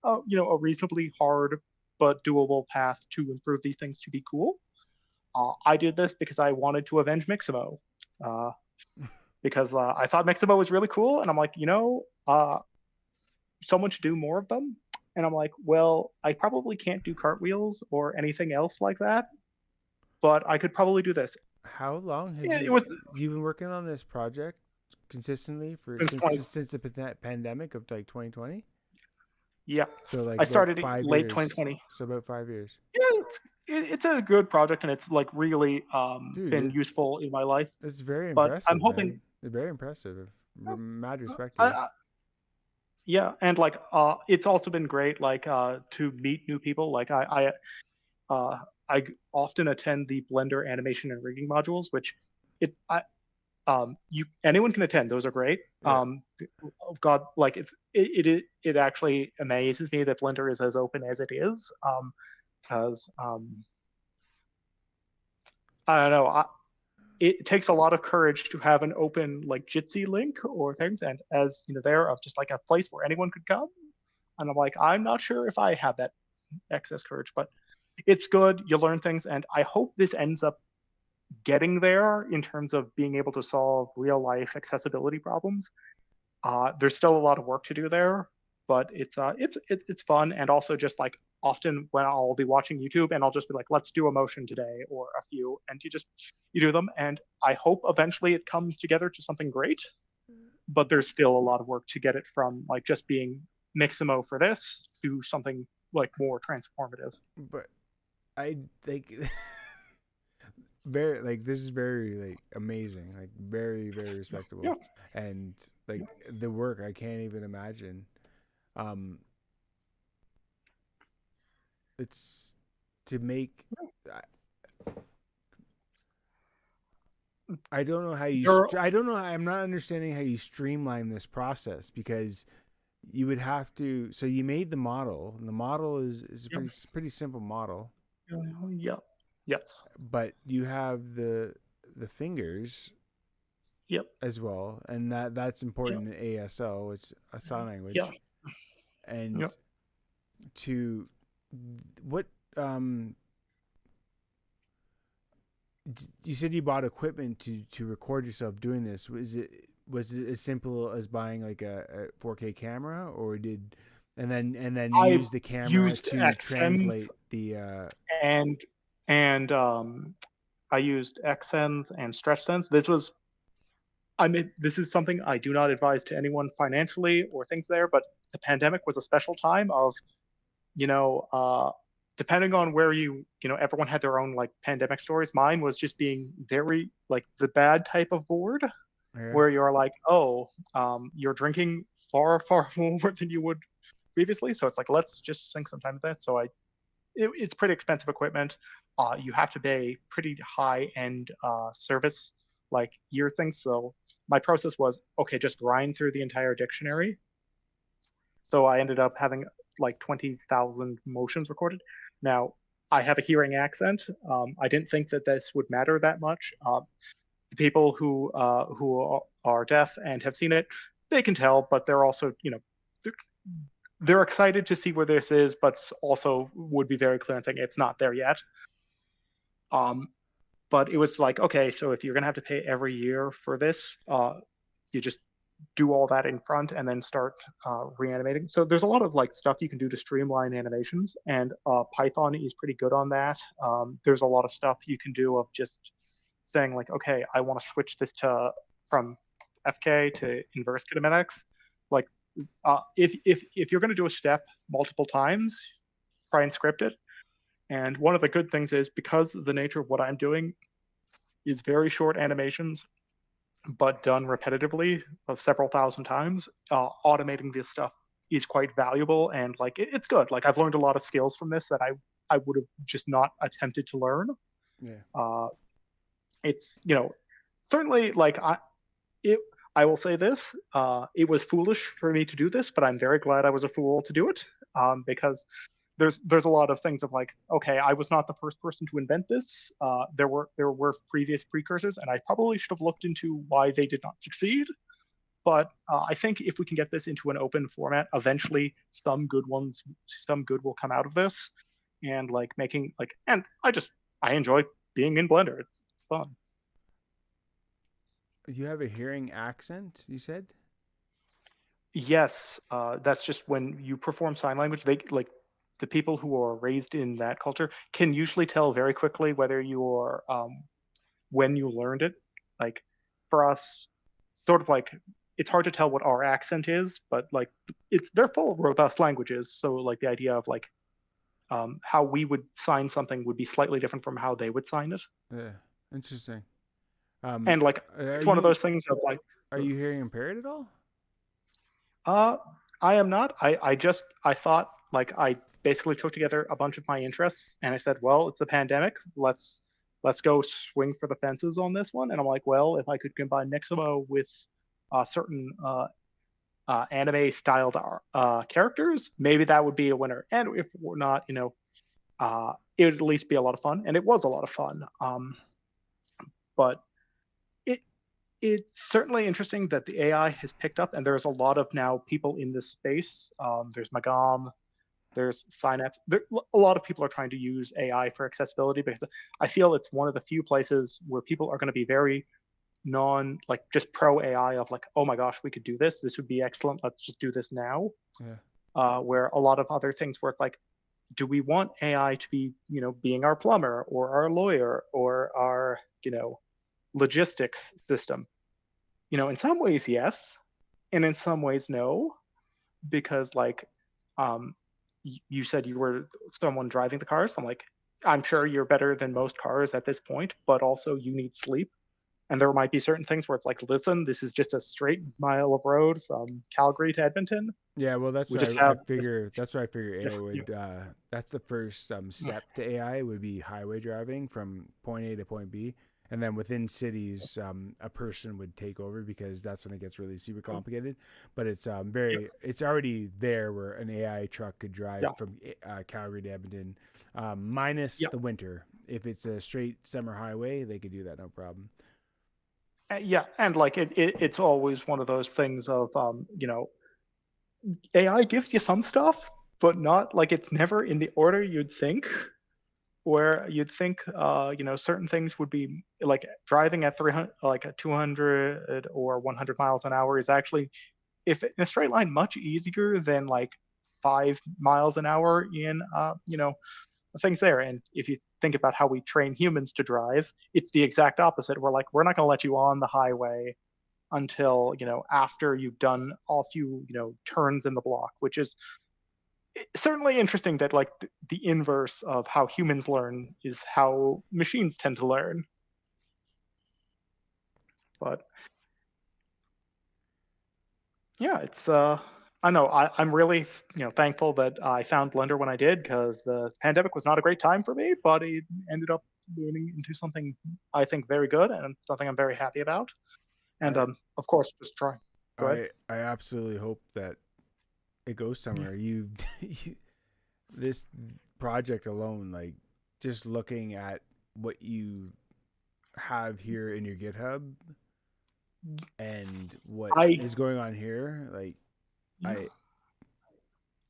a reasonably hard but doable path to improve these things to be cool. I did this because I wanted to avenge Mixamo, because I thought Mixamo was really cool, and I'm like, someone should do more of them. And I'm like, well, I probably can't do cartwheels or anything else like that, but I could probably do this. How long have you've been working on this project consistently since the pandemic of like 2020? Yeah. So like I started late years. 2020. So about 5 years. Yeah, it's a good project, and it's like really been useful in my life. It's very impressive. But I'm hoping man. It's very impressive. Mad respect. Yeah, and like it's also been great like to meet new people. Like I often attend the Blender animation and rigging modules, which anyone can attend. Those are great. Yeah. God, like it actually amazes me that Blender is as open as it is. Because I don't know. It takes a lot of courage to have an open like Jitsi link or things, and as there of just like a place where anyone could come. And I'm like, I'm not sure if I have that excess courage, but it's good. You learn things, and I hope this ends up getting there in terms of being able to solve real life accessibility problems. There's still a lot of work to do there, but it's fun, and also just like often when I'll be watching YouTube and I'll just be like, let's do a motion today or a few, and you do them, and I hope eventually it comes together to something great. But there's still a lot of work to get it from like just being Mixamo for this to something like more transformative. But I think very like this is very like amazing, like very respectable. Yeah. And like the work I can't even imagine. Um, it's to make. I don't know how you. There, I don't know. I'm not understanding how you streamline this process, because you would have to. So you made the model, and the model is a yep, pretty simple model, yep, yes, but you have the fingers yep, as well, and that's yep, important in ASL. It's a sign yeah, language, and yep. to what you said you bought equipment to record yourself doing this. Was it as simple as buying like a 4K camera, or did and then I've use the camera used to XNs translate the and and I used XNs and stretch sense. This is something I do not advise to anyone financially or things there, but the pandemic was a special time of, you know, depending on where everyone had their own like pandemic stories. Mine was just being very like the bad type of bored, yeah. where you're like, oh, you're drinking far, far more than you would previously. So it's like, let's just sink some time with that. So it's pretty expensive equipment. You have to pay pretty high end service like year things. So my process was okay, just grind through the entire dictionary. So I ended up having like 20,000 motions recorded. Now I have a hearing accent. I didn't think that this would matter that much. The people who are deaf and have seen it, they can tell, but they're also they're excited to see where this is, but also would be very clear in saying it's not there yet. Um, but it was like, okay, so if you're gonna have to pay every year for this, you just do all that in front and then start reanimating. So there's a lot of like stuff you can do to streamline animations, and Python is pretty good on that. There's a lot of stuff you can do of just saying like, okay, I want to switch this to from FK to inverse kinematics. Like, if you're going to do a step multiple times, try and script it. And one of the good things is because the nature of what I'm doing is very short animations, but done repetitively of several thousand times, automating this stuff is quite valuable, and like it's good. Like I've learned a lot of skills from this that I would have just not attempted to learn. Yeah. Uh, it's certainly like it. I will say this: it was foolish for me to do this, but I'm very glad I was a fool to do it, because there's a lot of things of like, okay, I was not the first person to invent this. There were previous precursors, and I probably should have looked into why they did not succeed. But I think if we can get this into an open format, eventually some good will come out of this, and like making like, and I enjoy being in Blender. It's fun. You have a hearing accent, you said? Yes, that's just when you perform sign language. They like the people who are raised in that culture can usually tell very quickly whether you're when you learned it. Like for us, sort of like it's hard to tell what our accent is, but like they're full of robust languages. So like the idea of like how we would sign something would be slightly different from how they would sign it. Yeah. Interesting. And like Are it's one of you those things of like, are you hearing impaired at all? uh, I am not. I thought like I basically took together a bunch of my interests and I said, well, it's a pandemic. Let's go swing for the fences on this one. And I'm like, well, if I could combine Nixamo with certain anime styled characters, maybe that would be a winner. And if we're not, it would at least be a lot of fun. And it was a lot of fun. But it it's certainly interesting that the AI has picked up, and there's a lot of now people in this space. There's Magam, there's Synapse. A lot of people are trying to use AI for accessibility because I feel it's one of the few places where people are going to be very like just pro AI of like, oh my gosh, we could do this. This would be excellent. Let's just do this now. Yeah. Where a lot of other things work like, do we want AI to be, being our plumber or our lawyer or our, logistics system? In some ways, yes, and in some ways, no, because like, you said you were someone driving the cars. I'm like, I'm sure you're better than most cars at this point, but also you need sleep. And there might be certain things where it's like, listen, this is just a straight mile of road from Calgary to Edmonton. Yeah, well, We just have this. that's why I figure Yeah, AI yeah, would that's the first step to AI would be highway driving from point A to point B, and then within cities, a person would take over because that's when it gets really super complicated. But it's yeah, it's already there where an AI truck could drive yeah, from Calgary to Edmonton, minus yeah. the winter. If it's a straight summer highway, they could do that no problem. Yeah, and like it's always one of those things of AI gives you some stuff, but not like it's never in the order you'd think. Where you'd think, certain things would be like driving at 300, like at 200 or 100 miles an hour is actually, if in a straight line, much easier than like 5 miles an hour in, things there. And if you think about how we train humans to drive, it's the exact opposite. We're like, we're not going to let you on the highway until after you've done a few turns in the block, which is certainly interesting that like the inverse of how humans learn is how machines tend to learn. But yeah, it's I know I'm really thankful that I found Blender when I did, because the pandemic was not a great time for me, but it ended up learning into something I think very good and something I'm very happy about. And I of course, just try. Go ahead. I absolutely hope that it goes Yeah. somewhere. This project alone, like just looking at what you have here in your GitHub and what I is going on here, like yeah, I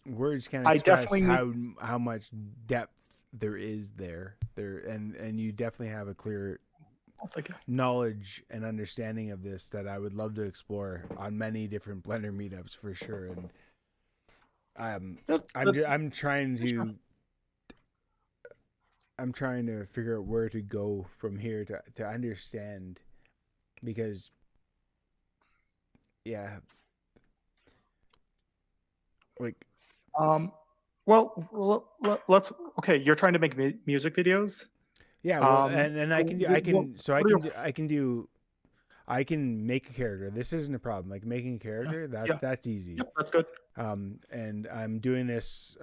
words can't I express definitely need. how much depth there is there, and you definitely have a clear I'll take it. knowledge and understanding of this that I would love to explore on many different Blender meetups for sure. And Just, uh, sure. I'm trying to figure out where to go from here to understand, because yeah, like Um, let's. Okay, you're trying to make music videos. yeah, well, and What are your? I can make a character. This isn't a problem. Like making a Yeah, character, yeah, that's easy. yep, that's good. And I'm doing this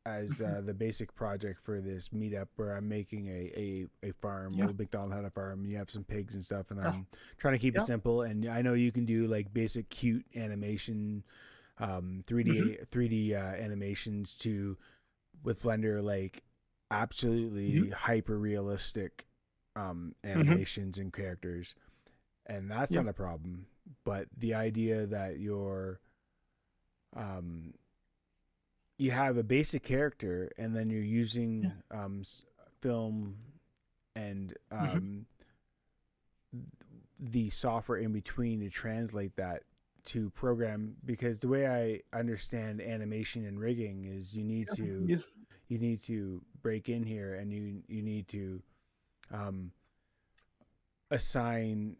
as the basic project for this meetup where I'm making a farm. Yeah, Old McDonald had a farm. You have some pigs and stuff, and yeah, I'm trying to keep it yeah. simple. And I know you can do like basic cute animation, Hmm. 3D animations to with Blender, like Hmm. absolutely hyper realistic Hmm. animations and characters, and that's Yeah. not a problem. But the idea that um, you have a basic character and then you're Yeah. using film and Hmm. the software in between to translate that to program, because the way I understand animation and rigging is Yes. you need to break in here and you need to um, assign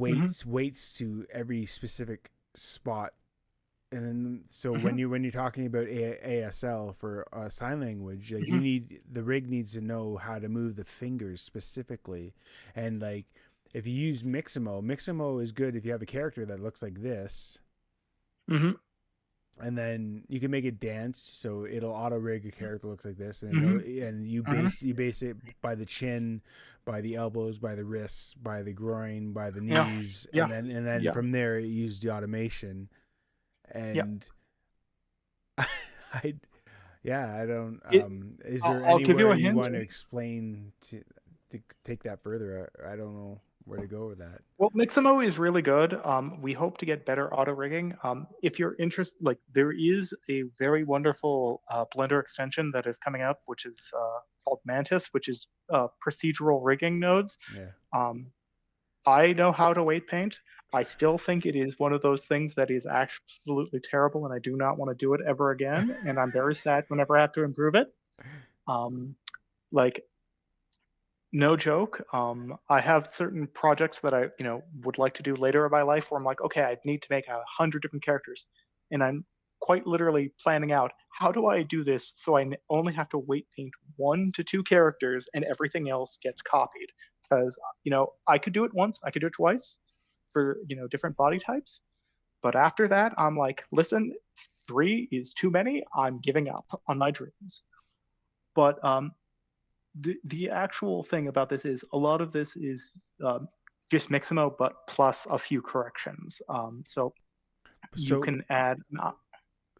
Hmm. weights to every specific spot. And then, so Hmm. when you're talking about ASL for sign language, like you Hmm. need the rig needs to know how to move the fingers specifically, and like if you use Mixamo is good if you have a character that looks like this, Hmm. and then you can make it dance, so it'll auto rig a character that looks like this, and Hmm. Hmm. you base it by the chin, by the elbows, by the wrists, by the groin, by the Yeah. knees, Yeah. and then Yeah. from there it used the automation. Yeah. And I yeah, I don't. It. Is there I'll give you anywhere a you hint. want to explain to take that further? I don't know where to go with that. Well, Mixamo is really good. We hope to get better auto rigging. If you're interested, like there is a very wonderful Blender extension that is coming up, which is called Mantis, which is procedural rigging nodes. Yeah. Um, I know how to weight paint. I still think it is one of those things that is absolutely terrible, and I do not want to do it ever again. And I'm very sad whenever I have to improve it. Um, like no joke. I have certain projects that I, would like to do later in my life where I'm like, okay, I need to make 100 different characters, and I'm quite literally planning out how do I do this so I only have to weight paint 1 to 2 characters and everything else gets copied. because I could do it once, I could do it twice for different body types, but after that I'm like, listen, 3 is too many. I'm giving up on my dreams. But the actual thing about this is a lot of this is just Mixamo, but plus a few corrections. So you can add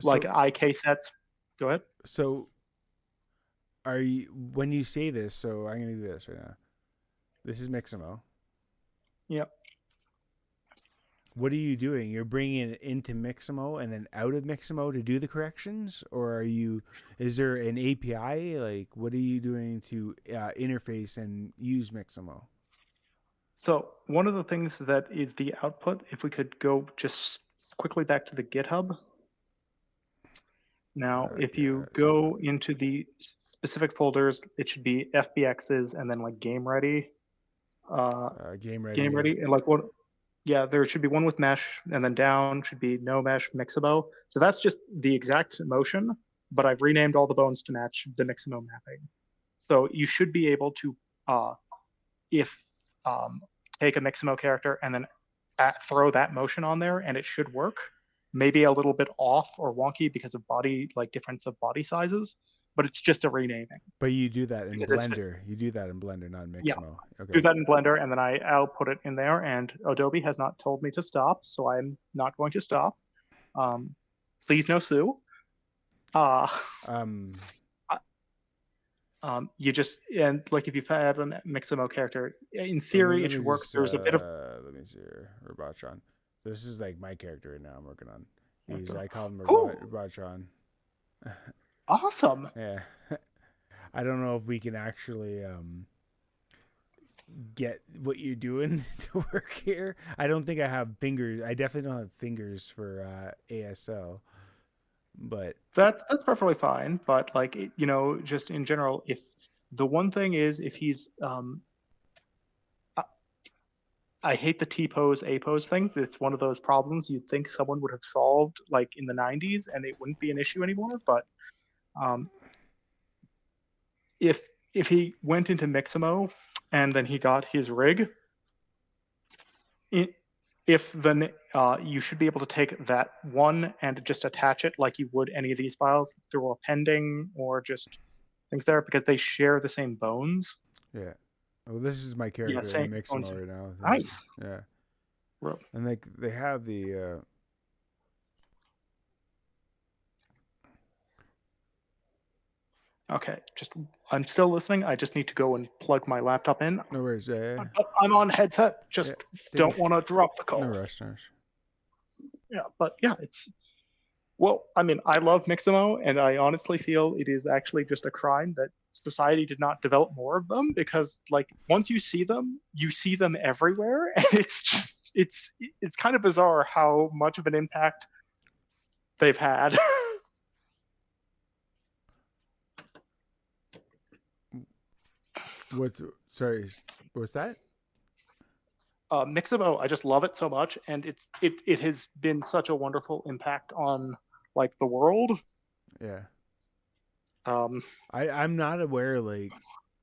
like IK sets. Go ahead. So when you say this, so I'm gonna do this right now. This is Mixamo. Yep. What are you doing? You're bringing it into Mixamo and then out of Mixamo to do the corrections, or is there an API? Like, what are you doing to interface and use Mixamo? So one of the things that is the output, if we could go just quickly back to the GitHub. Now, if you go into the specific folders, it should be FBXs and then like game ready. Game ready. Game ready, and like what? Yeah, there should be one with mesh, and then down should be no mesh Mixamo. So that's just the exact motion, but I've renamed all the bones to match the Mixamo mapping. So you should be able to, take a Mixamo character and then throw that motion on there, and it should work. Maybe a little bit off or wonky because of difference of body sizes, but it's just a renaming. But you do that in Blender. You do that in Blender, not in Mixamo. Yeah, okay. Do that in Blender, and then I'll put it in there. And Adobe has not told me to stop, so I'm not going to stop. Please no sue. You just if you've had a Mixamo character, in theory it should work. There's a bit of. Let me see here, Robotron. This is like my character right now. I'm working on. I call him Robotron. Awesome. Yeah. I don't know if we can actually get what you're doing to work here. I don't think I have fingers. I definitely don't have fingers for ASL. But that's perfectly fine. But just in general, if the one thing is, if he's I hate the T-pose, A-pose things. It's one of those problems you'd think someone would have solved in the 90s and it wouldn't be an issue anymore. But if he went into Mixamo and then he got his rig, you should be able to take that one and just attach it like you would any of these files through appending or just things there, because they share the same bones. Yeah. Oh, this is my character in Mixamo right now. Nice. Yeah. And they have the Okay, I'm still listening. I just need to go and plug my laptop in. No worries. I'm on headset. Just don't want to drop the call. No rush. Yeah, but yeah, I love Mixamo, and I honestly feel it is actually just a crime that society did not develop more of them, because once you see them everywhere, and it's kind of bizarre how much of an impact they've had. What's that? Mixamo, I just love it so much, and it has been such a wonderful impact on the world. Yeah. I'm not aware.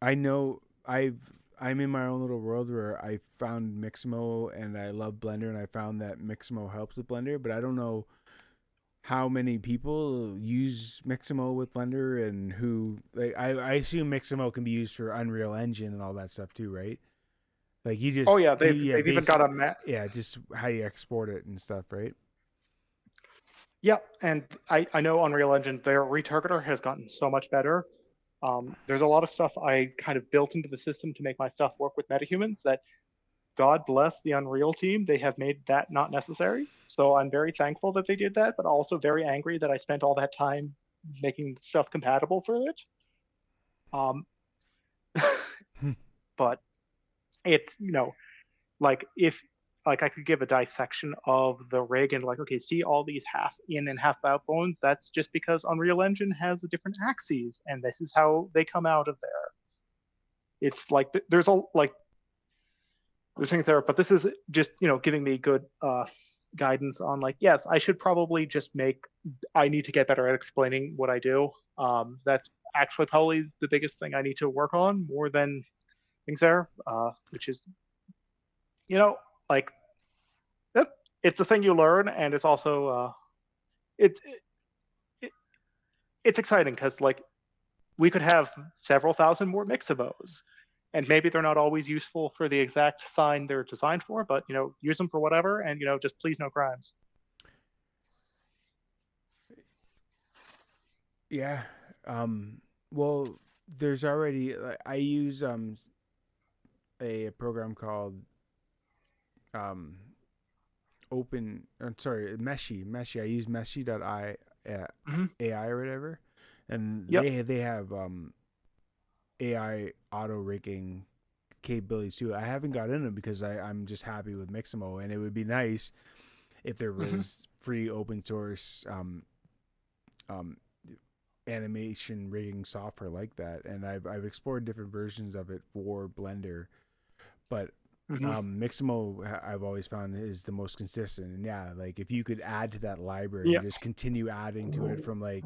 I know I'm in my own little world where I found Mixamo and I love Blender, and I found that Mixamo helps with Blender, but I don't know how many people use Mixamo with Blender and who. I assume Mixamo can be used for Unreal Engine and all that stuff too, right? You just. Oh yeah, they've even got a map. Yeah, just how you export it and stuff, right? Yeah, and I know Unreal Engine, their retargeter has gotten so much better. There's a lot of stuff I kind of built into the system to make my stuff work with metahumans that, God bless the Unreal team, they have made that not necessary. So I'm very thankful that they did that, but also very angry that I spent all that time making stuff compatible for it. But it's, if I could give a dissection of the rig and see all these half in and half out bones, that's just because Unreal Engine has a different axes, and this is how they come out of there. It's there's things there, but this is just giving me good guidance on yes, I should probably I need to get better at explaining what I do. That's actually probably the biggest thing I need to work on, more than things there, which is, you know, like it's a thing you learn, and it's also it's it, it's exciting because like we could have several thousand more Mixabos, and maybe they're not always useful for the exact sign they're designed for, but use them for whatever, and just please no crimes. Yeah. Well, there's already I use a program called um open I'm sorry, Meshi. I use meshi.ai Hmm. AI or whatever. And Yep. they have AI auto rigging capabilities too. I haven't got into them because I'm just happy with Mixamo, and it would be nice if there Hmm. was free open source um, animation rigging software like that. And I've explored different versions of it for Blender, but Hmm. Mixamo I've always found is the most consistent. And yeah, like if you could add to that library Yeah. and just continue adding to it from like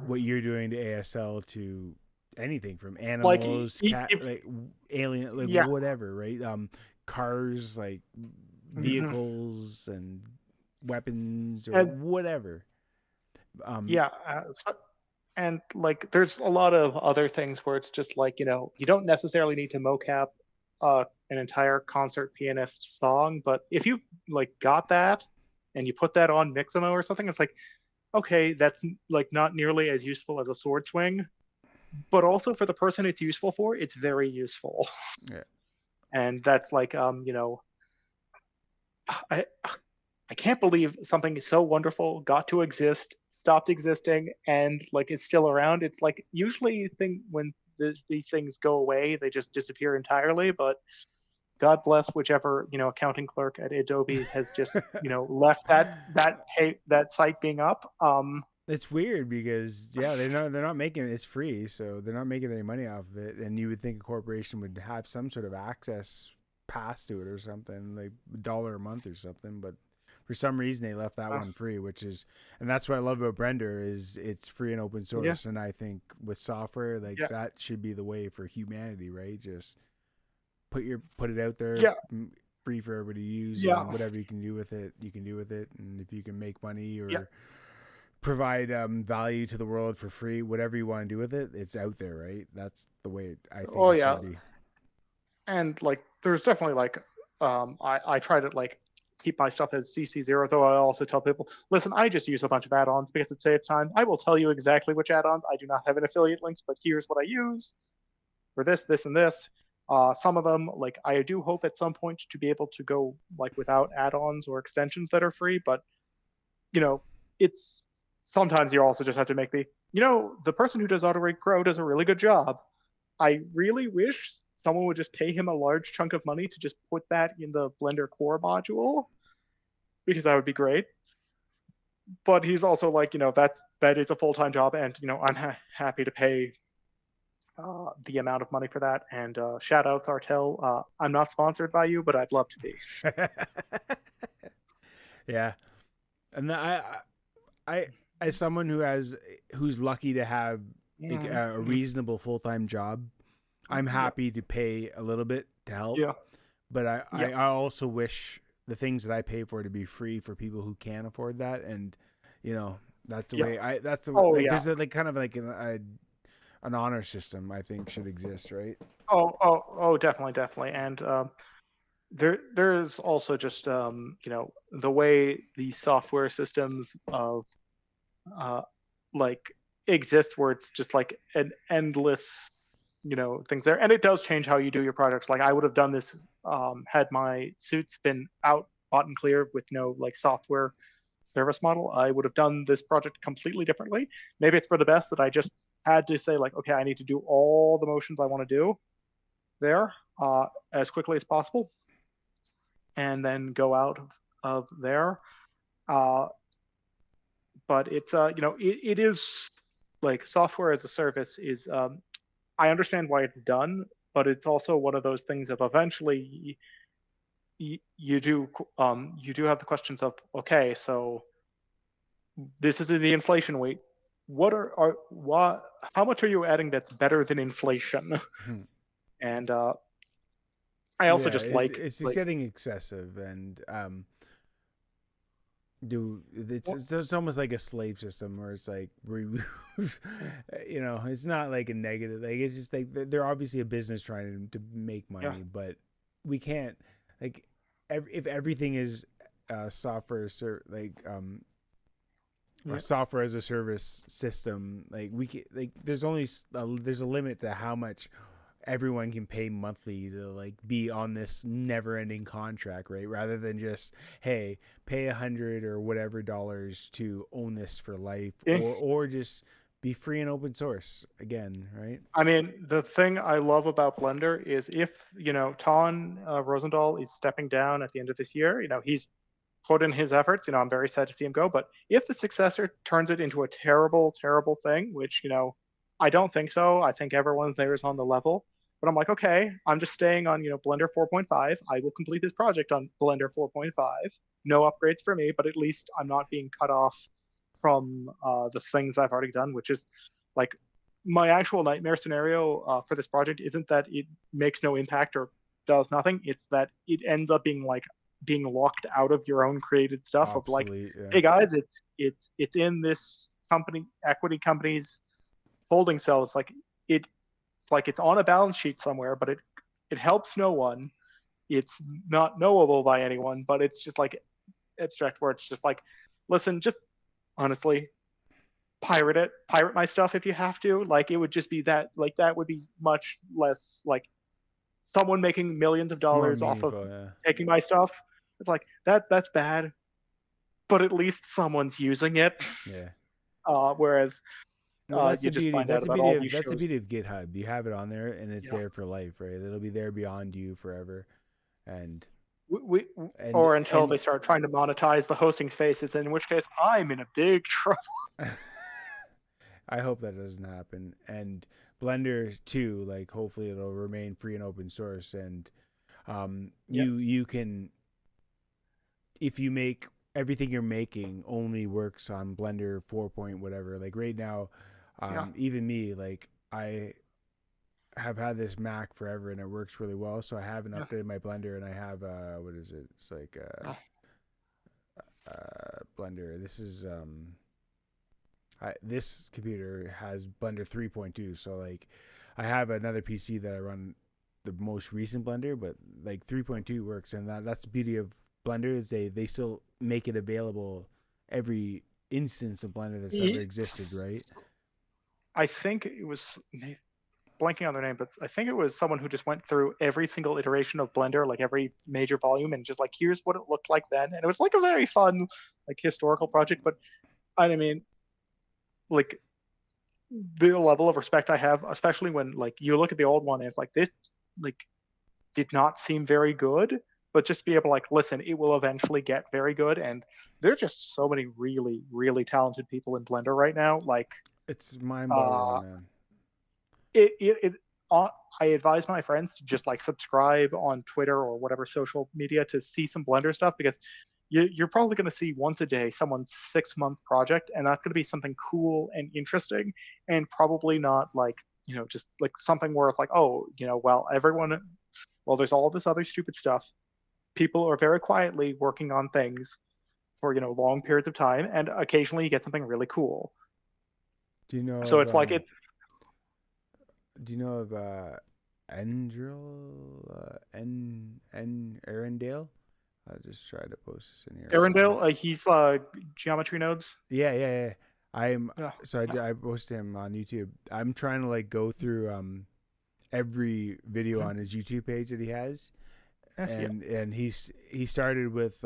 what you're doing to ASL to anything from Like animals, cat, if like alien, like yeah. whatever, right? Cars, like Hmm. vehicles and weapons or And whatever. Um, yeah, and like there's a lot of other things where it's just like you don't necessarily need to mocap an entire concert pianist song, but if you like got that and you put that on Mixamo or something, it's like okay, that's like not nearly as useful as a sword swing, but also for the person it's useful for, it's very useful. yeah. And that's like I I can't believe something so wonderful got to exist, stopped existing, and like is still around. It's like usually thing when these things go away, they just disappear entirely. But God bless whichever accounting clerk at Adobe has just left that site being up. It's weird because yeah, they're not making it. It's free, so they're not making any money off of it. And you would think a corporation would have some sort of access pass to it or something, like $1 a month or something. But for some reason, they left that Uh, one free, which is, and that's what I love about Blender is it's free and open yeah, source. And I think with software, like yeah, that should be the way for humanity, right? Just put it out there, yeah, free for everybody to use, yeah, and whatever you can do with it, you can do with it. And if you can make money yeah. or provide value to the world for free, whatever you want to do with it, it's out there, right? That's the way I think Oh it yeah, should be. and like there's definitely like I try to like keep my stuff as CC0, though I also tell people, listen, I just use a bunch of add-ons because it saves time. I will tell you exactly which add-ons. I do not have an affiliate links, but here's what I use for this, this, and this. Some of them, like I do hope at some point to be able to go like without add-ons or extensions that are free, but you know, it's sometimes you also just have to make the person who does AutoRig Pro does a really good job. I really wish someone would just pay him a large chunk of money to just put that in the Blender core module because that would be great. But he's also like, that is a full time job, and I'm happy to pay the amount of money for that. And shout outs Artel. I'm not sponsored by you, but I'd love to be. Yeah, and I, as someone who's lucky to have like, Mm-hmm. a reasonable full time job, I'm Yeah, happy to pay a little bit to help. yeah, But I, yeah, I, I also wish the things that I pay for to be free for people who can't afford that. And you know, that's the yeah. way I. That's the way, Oh like yeah. there's like kind of like an honor system I think should exist, right? Oh, definitely, definitely. And there's also just the way the software systems of uh, like exist where it's just like an endless things there, and it does change how you do your projects. Like I would have done this had my suits been out bought and clear with no like software service model. I would have done this project completely differently. Maybe it's for the best that I just had to say like, okay, I need to do all the motions I want to do there as quickly as possible and then go out of there. Uh, but it's it is like software as a service is I understand why it's done, but it's also one of those things of eventually you do have the questions of okay, so this is the inflation weight. What are what how much are you adding that's better than inflation? And I also Yeah, just like it's just getting excessive, and it's almost like a slave system where it's like you know, it's not like a negative, like it's just like they're obviously a business trying to make yeah. money, but we can't, like, if everything is software a Yeah. software as a service system, like we can, like there's a limit to how much everyone can pay monthly to like be on this never ending contract, right? Rather than just, hey, pay 100 or whatever dollars to own this for life, Yeah. or just be free and open source again, right? I mean, the thing I love about Blender is if, Ton Rosendahl is stepping down at the end of this year, he's put in his efforts. I'm very sad to see him go. But if the successor turns it into a terrible, terrible thing, which, I don't think so. I think everyone there is on the level. But I'm like, okay, I'm just staying on, Blender 4.5. I will complete this project on Blender 4.5. No upgrades for me, but at least I'm not being cut off from the things I've already done, which is like my actual nightmare scenario for this project isn't that it makes no impact or does nothing. It's that it ends up being like being locked out of your own created stuff of like, Obsolete, yeah. hey guys, it's in this equity company's holding cell. It's on a balance sheet somewhere, but it helps no one. It's not knowable by anyone, but it's just like abstract where it's just like, listen, just honestly, pirate my stuff if you have to. Like it would just be that, like that would be much less like someone making millions of It's more dollars off of meaningful, yeah. taking my stuff. It's like that's bad, but at least someone's using it. Yeah. Whereas Well, that's you the just beauty. find out about all these That's the shows. beauty of GitHub. You have it on there, and it's Yeah, there for life, right? It'll be there beyond you forever, and we and or until and they start trying to monetize the hosting spaces, in which case I'm in a big trouble. I hope that doesn't happen. And Blender too, like hopefully it'll remain free and open source. And Yeah, you can, if you make everything you're making only works on Blender 4 point whatever. Like right now, yeah, even me, like I have had this Mac forever and it works really well. So I haven't yeah. updated my Blender, and I have what is it? It's like Oh, Blender. This computer has Blender 3.2, so like I have another PC that I run the most recent Blender, but like 3.2 works, and that's the beauty of Blender is they still make it available every instance of Blender that's ever existed, it's, right? I think it was blanking on their name, but I think it was someone who just went through every single iteration of Blender, like every major volume, and just like here's what it looked like then, and it was like a very fun, like historical project. But I mean, like the level of respect I have, especially when like you look at the old one and it's like this, like did not seem very good, but just be able to like listen, it will eventually get very good. And there's just so many really, really talented people in Blender right now. Like, It's mind uh, boggling, man. it, it, it I advise my friends to just like subscribe on Twitter or whatever social media to see some Blender stuff because you're probably going to see once a day someone's 6-month project, and that's going to be something cool and interesting, and probably not like just like something where it's like, oh, well, there's all this other stupid stuff. People are very quietly working on things for long periods of time, and occasionally you get something really cool. Do you know So of it's like it's do you know of Andrew Arendelle? I'll just try to post this in here. Arendelle. He's geometry nodes. Yeah. I'm Yeah, so I posted him on YouTube. I'm trying to like go through every video mhm, on his YouTube page that he has, yeah, and he started with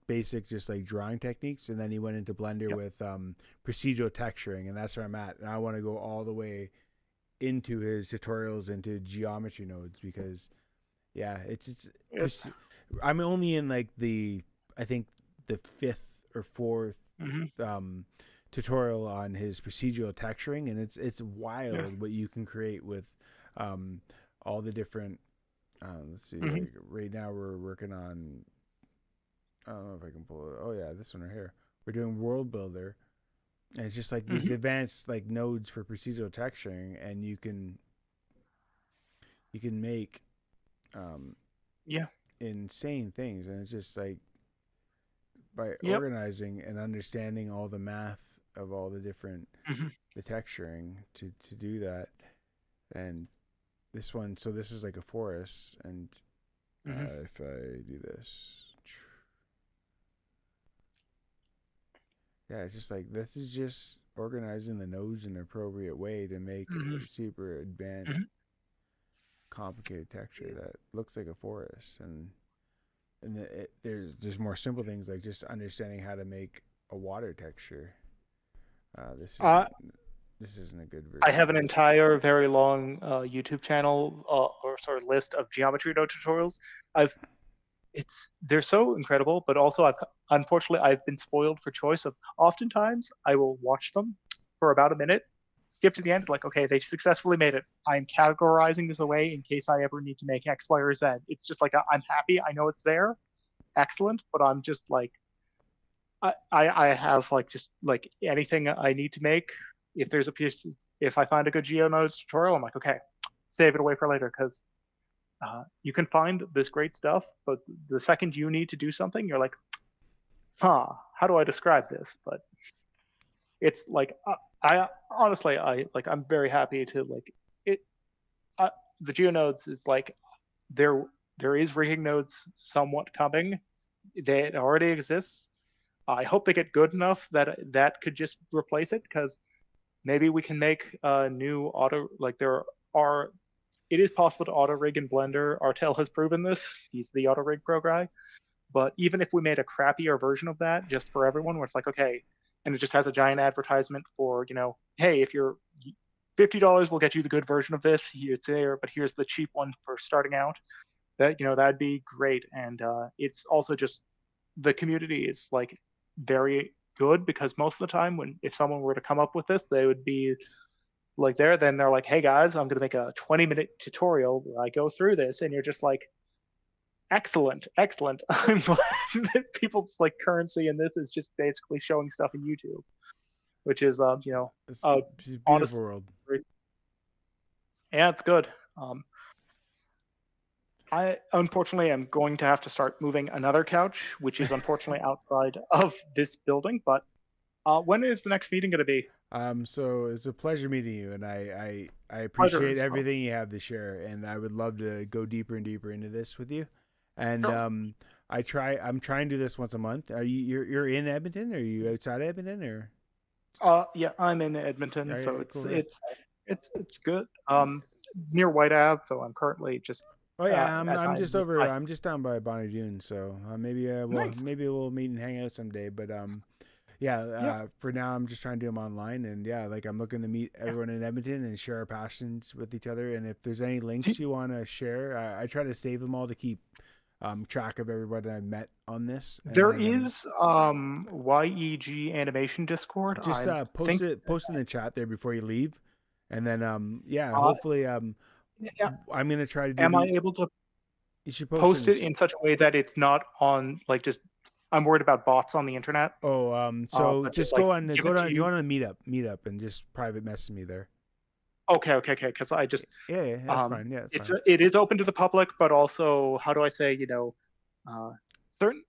basic just like drawing techniques, and then he went into Blender yeah, with procedural texturing, and that's where I'm at. And I want to go all the way into his tutorials into geometry nodes because yeah, it's I'm only in like I think the fifth or fourth mhm, tutorial on his procedural texturing, and it's yeah, wild what you can create with um, all the different. Let's see. mhm, Like right now we're working on. I don't know if I can pull it. Oh yeah, this one right here. We're doing World Builder, and it's just like these mhm, advanced like nodes for procedural texturing, and you can make um, Yeah. insane things, and it's just like by Yep. organizing and understanding all the math of all the different Hmm. the texturing to do that. And this one, so this is like a forest, and Hmm. if I do this, yeah, it's just like this is just organizing the nodes in an appropriate way to make Hmm. a super advanced, Hmm. complicated texture that looks like a forest. And there's more simple things like just understanding how to make a water texture. This Uh, isn't a good I version have of an it. entire very long YouTube channel or sort of list of geometry node tutorials. I've they're so incredible, but also unfortunately I've been spoiled for choice of oftentimes I will watch them for about a minute, skip to the end, like okay, they successfully made it. I'm categorizing this away in case I ever need to make X, Y, or Z. It's just like I'm happy, I know it's there, excellent, but I'm just like I have like just like anything I need to make. If there's a piece, if I find a good GeoNodes tutorial, I'm like okay, save it away for later because you can find this great stuff, but the second you need to do something, you're like, huh, how do I describe this? But it's like, I honestly, I'm very happy to like it. Uh, the GeoNodes is like, there, there is rigging nodes somewhat coming. It already exists. I hope they get good enough that that could just replace it because maybe we can make a new auto, like there are it is possible to auto rig in Blender. Artel has proven this. He's the auto rig pro guy. But even if we made a crappier version of that just for everyone, where it's like, okay, and it just has a giant advertisement for, hey, if you're $50 will get you the good version of this. It's there, but here's the cheap one for starting out. That'd be great. And it's also just the community is like very good because most of the time when if someone were to come up with this, they would be like then they're like, hey guys, I'm gonna make a 20-minute tutorial where I go through this, and you're just like, excellent, excellent. I'm glad that people's like currency in this is just basically showing stuff in YouTube, which is It's, uh it's a beautiful honest. world. Yeah, it's good. Um, I unfortunately am going to have to start moving another couch, which is unfortunately outside of this building. But when is the next meeting going to be? So it's a pleasure meeting you, and I Pleasure appreciate as well. everything you have to share, and I would love to go deeper and deeper into this with you. And Sure. I'm trying to do this once a month. Are you're in Edmonton? Are you outside Edmonton or? Yeah, I'm in Edmonton, Yeah, so yeah, cool. Yeah. it's good. Near White Ave, though I'm currently just Oh yeah, as I'm I just was over. I I'm just down by Bonnie Doon, so nice. maybe we'll meet and hang out someday. But yeah. Yeah, For now, I'm just trying to do them online, and yeah, like I'm looking to meet yeah. everyone in Edmonton and share our passions with each other. And if there's any Do- links you want to share, I try to save them all to keep track of everybody I met on this, and There then is YEG animation Discord. just I think post in the chat there before you leave, and then yeah, uh, hopefully yeah, I'm gonna try to do am I the. able to You should post post in. it in such a way that it's not on like just I'm worried about bots on the internet. Oh, so But just just like give go it to on. You you. want to meet up, and just private message me there. Okay. Because I just Yeah, yeah, that's fine. Yeah, that's fine. it is open to the public, but also how do I say uh, certain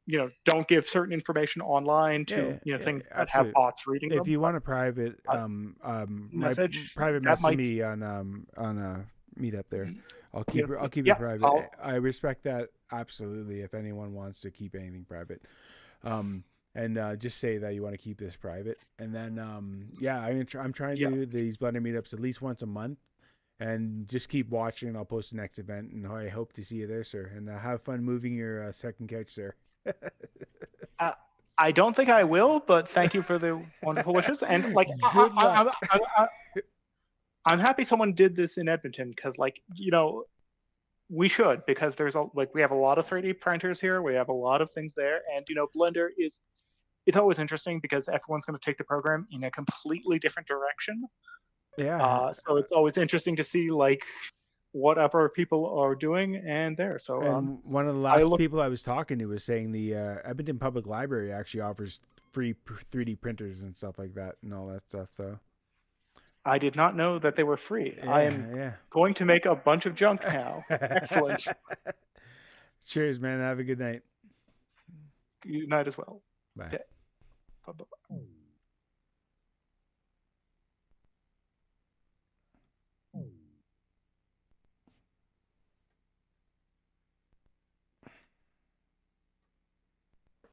don't give certain information online Yeah, to yeah, things that have absolutely. bots reading If them. you But want a private my message private that message might me on a meetup there. I'll keep it yeah private. I'll I respect that absolutely. If anyone wants to keep anything private, um, and just say that you want to keep this private, and then yeah, I'm trying to yeah do these Blender meetups at least once a month, and just keep watching. And I'll post the next event, and I hope to see you there, sir. And have fun moving your second couch there. uh, I don't think I will, but thank you for the wonderful wishes. And like Good luck. I'm happy someone did this in Edmonton because like we should because there's we have a lot of 3D printers here. We have a lot of things there, and Blender is it's always interesting because everyone's going to take the program in a completely different direction. Yeah. So it's always interesting to see like what other people are doing and there. So And one of the I last look. people I was talking to was saying the Edmonton Public Library actually offers free 3D printers and stuff like that and all that stuff. So I did not know that they were free. I am yeah, going to make a bunch of junk now. yeah. Excellent. Cheers, man. Have a good night. Good night as well. Bye. Okay. Bye-bye.